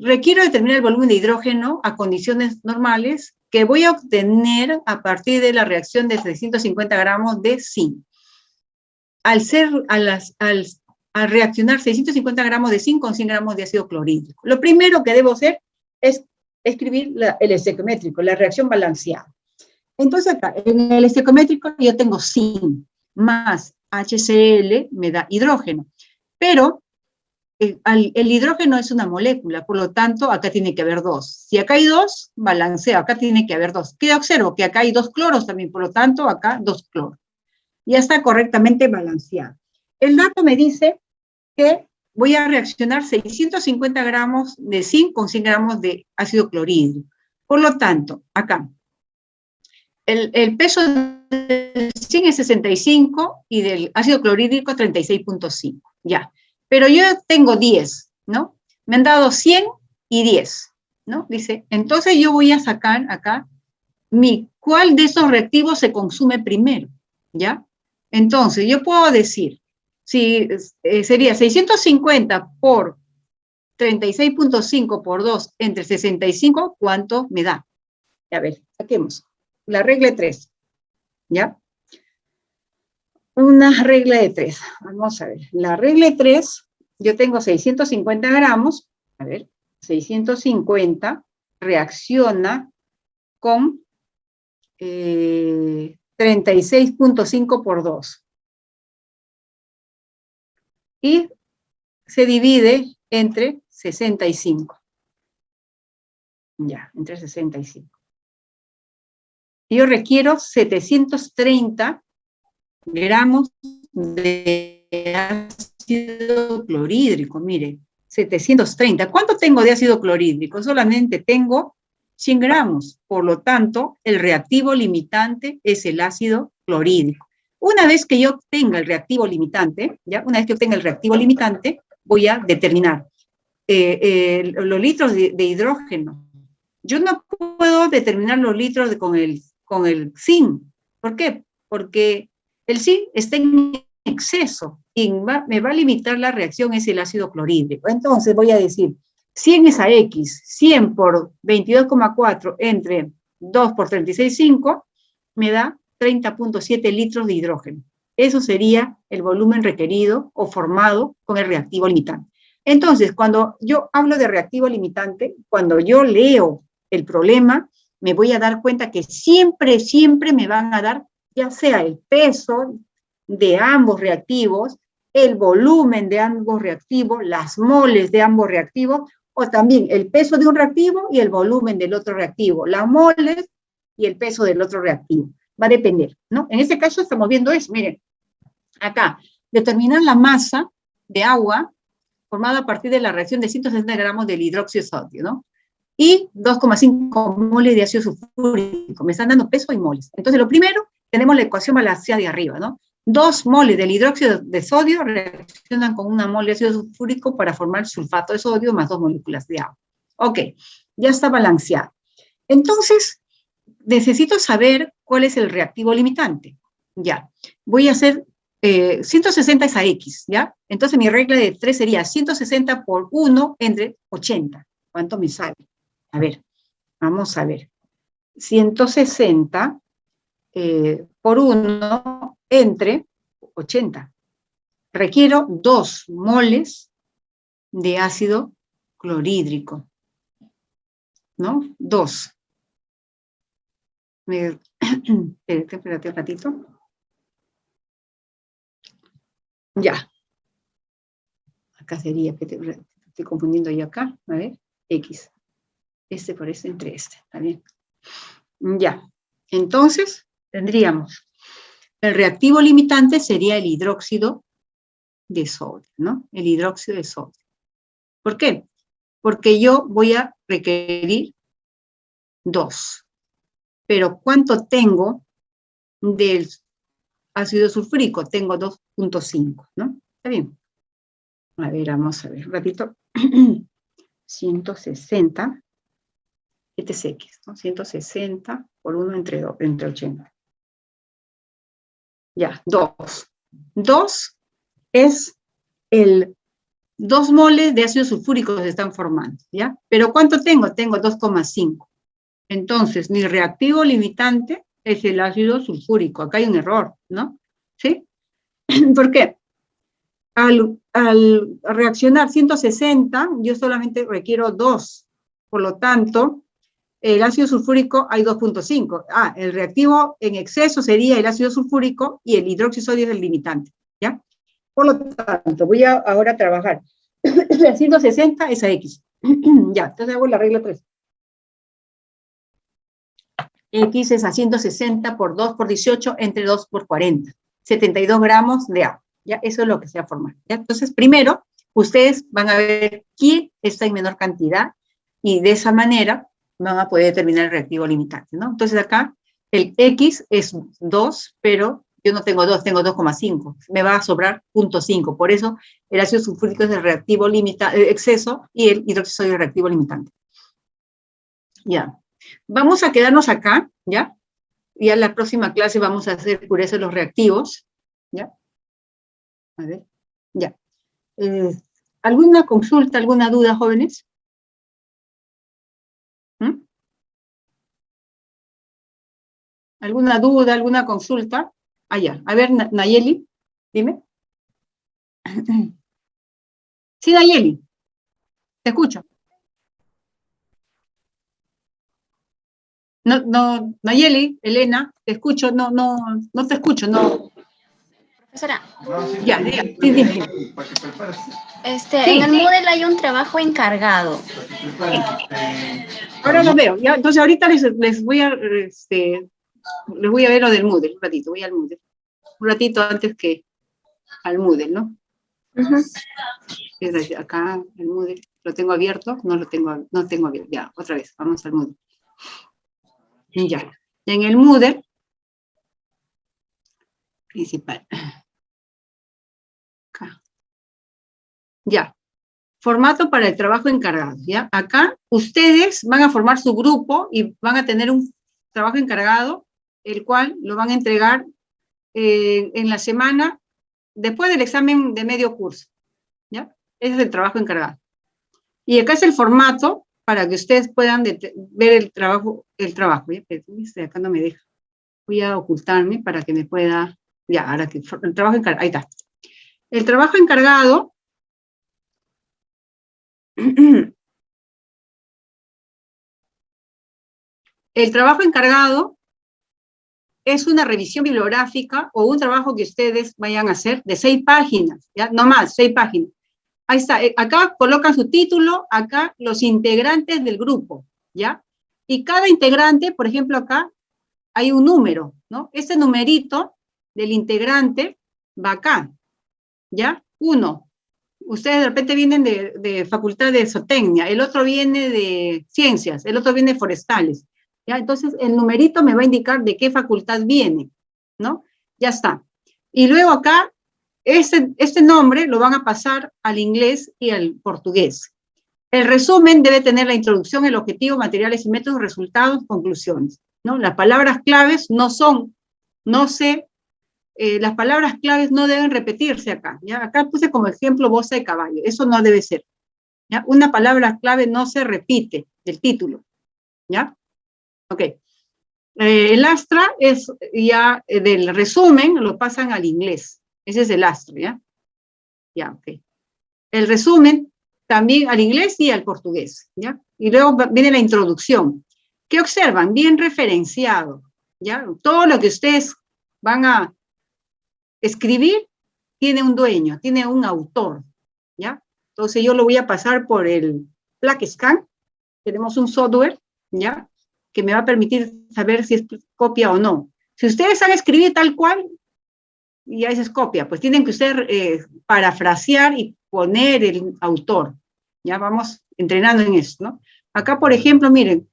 requiero determinar el volumen de hidrógeno a condiciones normales que voy a obtener a partir de la reacción de 650 gramos de zinc. Al reaccionar 650 gramos de zinc con 100 gramos de ácido clorhídrico, lo primero que debo hacer es escribir el estequiométrico, la reacción balanceada. Entonces acá, en el estequiométrico yo tengo zinc más HCl me da hidrógeno, pero el hidrógeno es una molécula, por lo tanto, acá tiene que haber 2. Si acá hay 2, balanceo, acá tiene que haber 2. ¿Qué observo? Que acá hay 2 cloros también, por lo tanto, acá 2 cloros. Ya está correctamente balanceado. El dato me dice que voy a reaccionar 650 gramos de zinc con 100 gramos de ácido clorhídrico. Por lo tanto, acá, el peso del zinc es 65 y del ácido clorhídrico 36.5. Ya. Pero yo tengo 10, ¿no? Me han dado 100 y 10, ¿no? Dice, entonces yo voy a sacar acá cuál de esos reactivos se consume primero, ¿ya? Entonces, yo puedo decir, si sería 650 por 36.5 por 2 entre 65, ¿cuánto me da? A ver, saquemos. La regla de 3, ¿ya? Una regla de 3. Vamos a ver. La regla de 3, yo tengo 650 gramos. A ver, 650 reacciona con 36.5 por 2. Y se divide entre 65. Ya, entre 65. Yo requiero 730 gramos de ácido clorhídrico, mire, 730. ¿Cuánto tengo de ácido clorhídrico? Solamente tengo 100 gramos, por lo tanto, el reactivo limitante es el ácido clorhídrico. Una vez que yo obtenga el reactivo limitante, voy a determinar los litros de hidrógeno. Yo no puedo determinar los litros con el zinc. ¿Por qué? Porque el zinc está en exceso y me va a limitar la reacción es el ácido clorhídrico. Entonces voy a decir, 100 es a X, 100 por 22,4 entre 2 por 36,5 me da 30.7 litros de hidrógeno. Eso sería el volumen requerido o formado con el reactivo limitante. Entonces, cuando yo hablo de reactivo limitante, cuando yo leo el problema, me voy a dar cuenta que siempre, siempre me van a dar, ya sea el peso de ambos reactivos, el volumen de ambos reactivos, las moles de ambos reactivos, o también el peso de un reactivo y el volumen del otro reactivo, las moles y el peso del otro reactivo. Va a depender, ¿no? En este caso estamos viendo eso, miren, acá, determinar la masa de agua formada a partir de la reacción de 160 gramos del hidróxido de sodio, ¿no? Y 2,5 moles de ácido sulfúrico. Me están dando peso y moles. Entonces, lo primero, tenemos la ecuación balanceada de arriba, ¿no? 2 moles del hidróxido de sodio reaccionan con 1 mol de ácido sulfúrico para formar sulfato de sodio más 2 moléculas de agua. Ok, ya está balanceado. Entonces, necesito saber cuál es el reactivo limitante. Ya, voy a hacer 160 es a X, ¿ya? Entonces mi regla de 3 sería 160 por 1 entre 80. ¿Cuánto me sale? A ver, vamos a ver. 160 por 1 entre 80. Requiero 2 moles de ácido clorhídrico, ¿no? 2. Espérate un ratito. Ya. Acá sería, estoy confundiendo yo acá, a ver, X. Este por este entre este, ¿está bien? Ya. Entonces, tendríamos, el reactivo limitante sería el hidróxido de sodio, ¿no? El hidróxido de sodio. ¿Por qué? Porque yo voy a requerir 2. Pero ¿cuánto tengo del ácido sulfúrico? Tengo 2,5, ¿no? ¿Está bien? A ver, vamos a ver, un ratito. 160, este es X, ¿no? 160 por 1 entre 80. Ya, 2. 2 es el 2 moles de ácido sulfúrico que se están formando, ¿ya? Pero ¿cuánto tengo? Tengo 2,5. Entonces, mi reactivo limitante es el ácido sulfúrico. Acá hay un error, ¿no? ¿Sí? ¿Por qué? Al reaccionar 160, yo solamente requiero 2. Por lo tanto, el ácido sulfúrico hay 2,5. El reactivo en exceso sería el ácido sulfúrico y el hidróxido de sodio es el limitante, ¿ya? Por lo tanto, voy a ahora trabajar. 160 es a X. Ya, entonces hago la regla 3. X es a 160 por 2 por 18 entre 2 por 40. 72 gramos de agua. ¿Ya? Eso es lo que se va a formar. ¿Ya? Entonces, primero, ustedes van a ver quién está en menor cantidad y de esa manera van a poder determinar el reactivo limitante, ¿no? Entonces acá el X es 2, pero yo no tengo 2, tengo 2,5. Me va a sobrar 0,5. Por eso el ácido sulfúrico es el reactivo exceso y el hidróxido de sodio es el reactivo limitante. Ya. Vamos a quedarnos acá, ¿ya? Y en la próxima clase vamos a hacer pureza de los reactivos, ¿ya? A ver, ya. ¿Alguna consulta, alguna duda, jóvenes? ¿Alguna duda, alguna consulta? Ya. A ver, Nayeli, dime. Sí, Nayeli, te escucho. No, Nayeli, Elena, te escucho, no te escucho, no. Profesora. Ya, sí, dime. Sí. En el Moodle hay un trabajo encargado. Ahora lo veo, ya, entonces ahorita les voy a ver lo del Moodle, un ratito, voy al Moodle. Un ratito antes que al Moodle, ¿no? Desde acá el Moodle, ¿lo tengo abierto? No tengo abierto, ya, otra vez, vamos al Moodle. Ya, en el Moodle principal. Acá. Ya. Formato para el trabajo encargado, ¿ya? Acá ustedes van a formar su grupo y van a tener un trabajo encargado, el cual lo van a entregar en la semana después del examen de medio curso, ¿ya? Ese es el trabajo encargado. Y acá es el formato para que ustedes puedan ver el trabajo, ¿ya? Acá no me deja. Voy a ocultarme para que me pueda, ya, ahora que el trabajo encargado, ahí está. El trabajo encargado El trabajo encargado es una revisión bibliográfica o un trabajo que ustedes vayan a hacer de 6 páginas, ¿ya? No más, 6 páginas. Ahí está, acá colocan su título, acá los integrantes del grupo, ¿ya? Y cada integrante, por ejemplo, acá hay un número, ¿no? Este numerito del integrante va acá, ¿ya? 1. Ustedes de repente vienen de Facultad de Zootecnia, el otro viene de Ciencias, el otro viene de Forestales, ¿ya? Entonces, el numerito me va a indicar de qué facultad viene, ¿no? Ya está. Y luego acá, este nombre lo van a pasar al inglés y al portugués. El resumen debe tener la introducción, el objetivo, materiales y métodos, resultados, conclusiones, ¿no? Las palabras claves no son, las palabras claves no deben repetirse acá, ¿ya? Acá puse como ejemplo boza de caballo, eso no debe ser, ¿ya? Una palabra clave no se repite del título, ¿ya? Ok. El astra es ya del resumen, lo pasan al inglés, ese es el astra, ¿ya? Ya, ok. El resumen también al inglés y al portugués, ¿ya? Y luego viene la introducción. ¿Qué observan? Bien referenciado, ¿ya? Todo lo que ustedes van a escribir tiene un dueño, tiene un autor, ¿ya? Entonces yo lo voy a pasar por el PlaqueScan, tenemos un software, ¿ya? Que me va a permitir saber si es copia o no. Si ustedes han escrito tal cual, ya esa es copia, pues tienen que ustedes parafrasear y poner el autor. Ya vamos entrenando en esto, ¿no? Acá, por ejemplo, miren,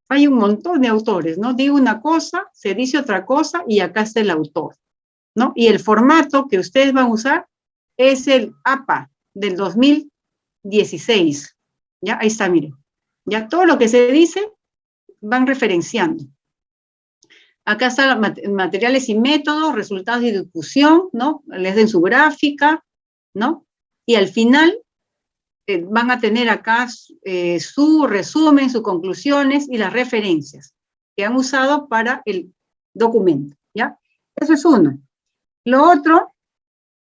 hay un montón de autores, ¿no? Digo una cosa, se dice otra cosa, y acá está el autor, ¿no? Y el formato que ustedes van a usar es el APA del 2016. ¿Ya? Ahí está, miren. Ya todo lo que se dice van referenciando. Acá están materiales y métodos, resultados de discusión, ¿no? Les den su gráfica, ¿no? Y al final van a tener acá su resumen, sus conclusiones y las referencias que han usado para el documento, ¿ya? Eso es uno. Lo otro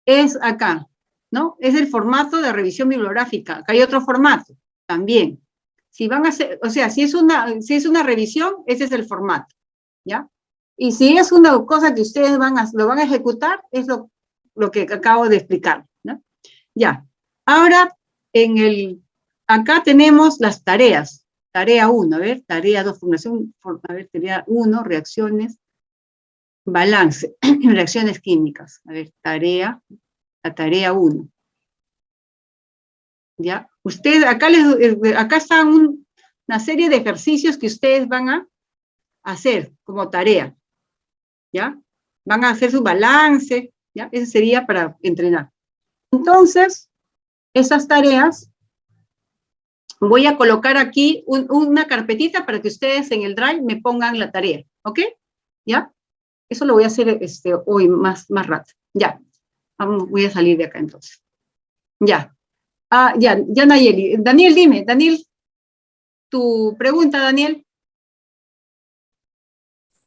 es acá, ¿no? Es el formato de revisión bibliográfica. Acá hay otro formato también. Si van a hacer, o sea, si es una revisión, ese es el formato, ¿ya? Y si es una cosa que ustedes lo van a ejecutar, es lo que acabo de explicar, ¿no? Ya. Ahora, acá tenemos las tareas. Tarea 1, a ver, tarea 2, formación, a ver, tarea 1, reacciones, balance, reacciones químicas. A ver, la tarea 1. ¿Ya? Ustedes, acá está una serie de ejercicios que ustedes van a hacer como tarea, ¿ya? Van a hacer su balance, ¿ya? Ese sería para entrenar. Entonces, esas tareas, voy a colocar aquí una carpetita para que ustedes en el Drive me pongan la tarea, ¿ok? ¿Ya? Eso lo voy a hacer hoy más rato. Ya. Voy a salir de acá entonces. Ya. Ya Nayeli. Daniel, dime. Daniel, tu pregunta, Daniel.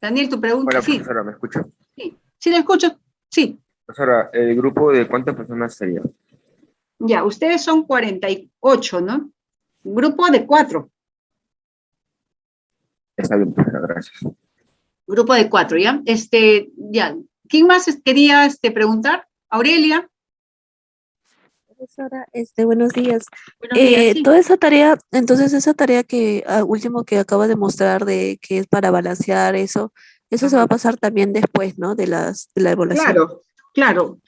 Daniel, tu pregunta. Hola, profesora, sí. ¿Me escucha? Sí, sí, la escucho. Sí. Profesora, ¿el grupo de cuántas personas sería? Ya, ustedes son 48, ¿no? Grupo de 4. Está bien, profesora, gracias. Grupo de 4, ¿ya? Ya. ¿Quién más quería preguntar? Aurelia. Profesora, buenos días. Buenos días, sí. Toda esa tarea, entonces esa tarea que último que acaba de mostrar de que es para balancear eso se va a pasar también después, ¿no? De la evaluación. Claro, claro.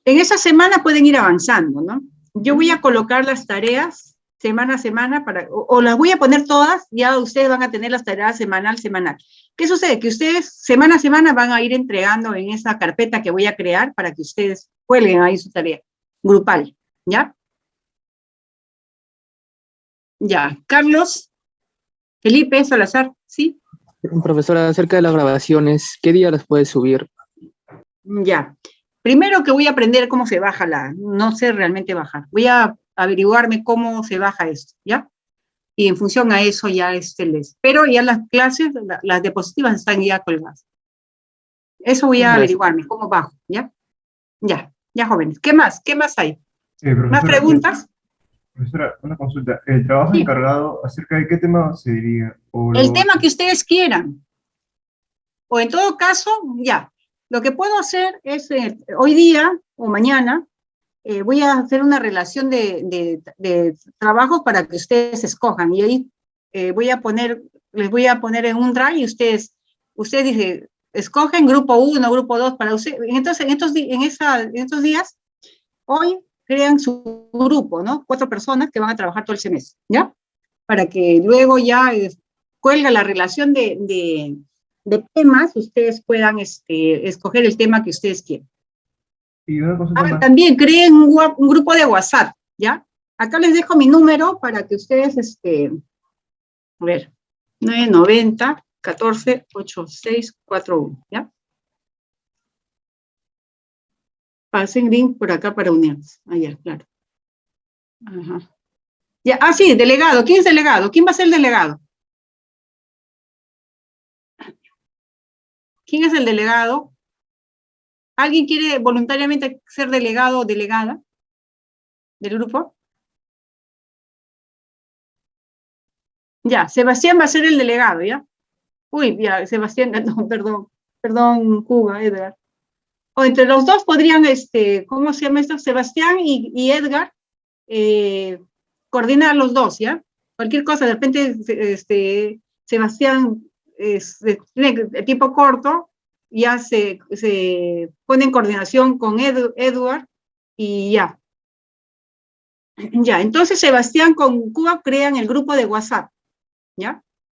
En esa semana pueden ir avanzando, ¿no? Yo voy a colocar las tareas semana a semana o las voy a poner todas, ya ustedes van a tener las tareas semanal. ¿Qué sucede? Que ustedes semana a semana van a ir entregando en esa carpeta que voy a crear para que ustedes cuelguen ahí su tarea grupal, ¿ya? Ya, Carlos, Felipe, Salazar, ¿sí? Profesora, acerca de las grabaciones, ¿qué día las puede subir? Ya. Primero que voy a aprender cómo se baja no sé realmente bajar. Voy a averiguarme cómo se baja esto, ¿ya? Y en función a eso ya pero ya las clases, las diapositivas están ya colgadas. Eso voy a averiguarme, cómo bajo, ¿ya? Ya, jóvenes. ¿Qué más? ¿Qué más hay? ¿Más preguntas? Profesora, una consulta. ¿El trabajo Sí. encargado acerca de qué tema se diría? El tema que ustedes quieran. O en todo caso, ya. Lo que puedo hacer es, hoy día o mañana, voy a hacer una relación de trabajos para que ustedes escojan. Y ahí les voy a poner en un drive y ustedes dicen, escogen grupo 1, grupo 2 para ustedes. Entonces, en estos días, hoy crean su grupo, ¿no? 4 personas que van a trabajar todo el semestre, ¿ya? Para que luego ya cuelga la relación de temas, ustedes puedan escoger el tema que ustedes quieran. Y una consulta más. También creen un grupo de WhatsApp, ¿ya? Acá les dejo mi número para que ustedes, a ver, 990 14 8641, ¿ya? Pasen link por acá para unirse. Allá, claro. Ajá. Ya, sí, delegado. ¿Quién es delegado? ¿Quién va a ser el delegado? ¿Quién es el delegado? ¿Alguien quiere voluntariamente ser delegado o delegada del grupo? Ya, Sebastián va a ser el delegado, ¿ya? Uy, ya, Sebastián, no, perdón, Cuba, Edgar. O entre los dos podrían, ¿cómo se llama esto? Sebastián y Edgar, coordinar los dos, ¿ya? Cualquier cosa, de repente, Sebastián tiene el tiempo corto, ya se pone en coordinación con Edward y ya. Ya, entonces Sebastián con Cuba crean el grupo de WhatsApp, ¿ya?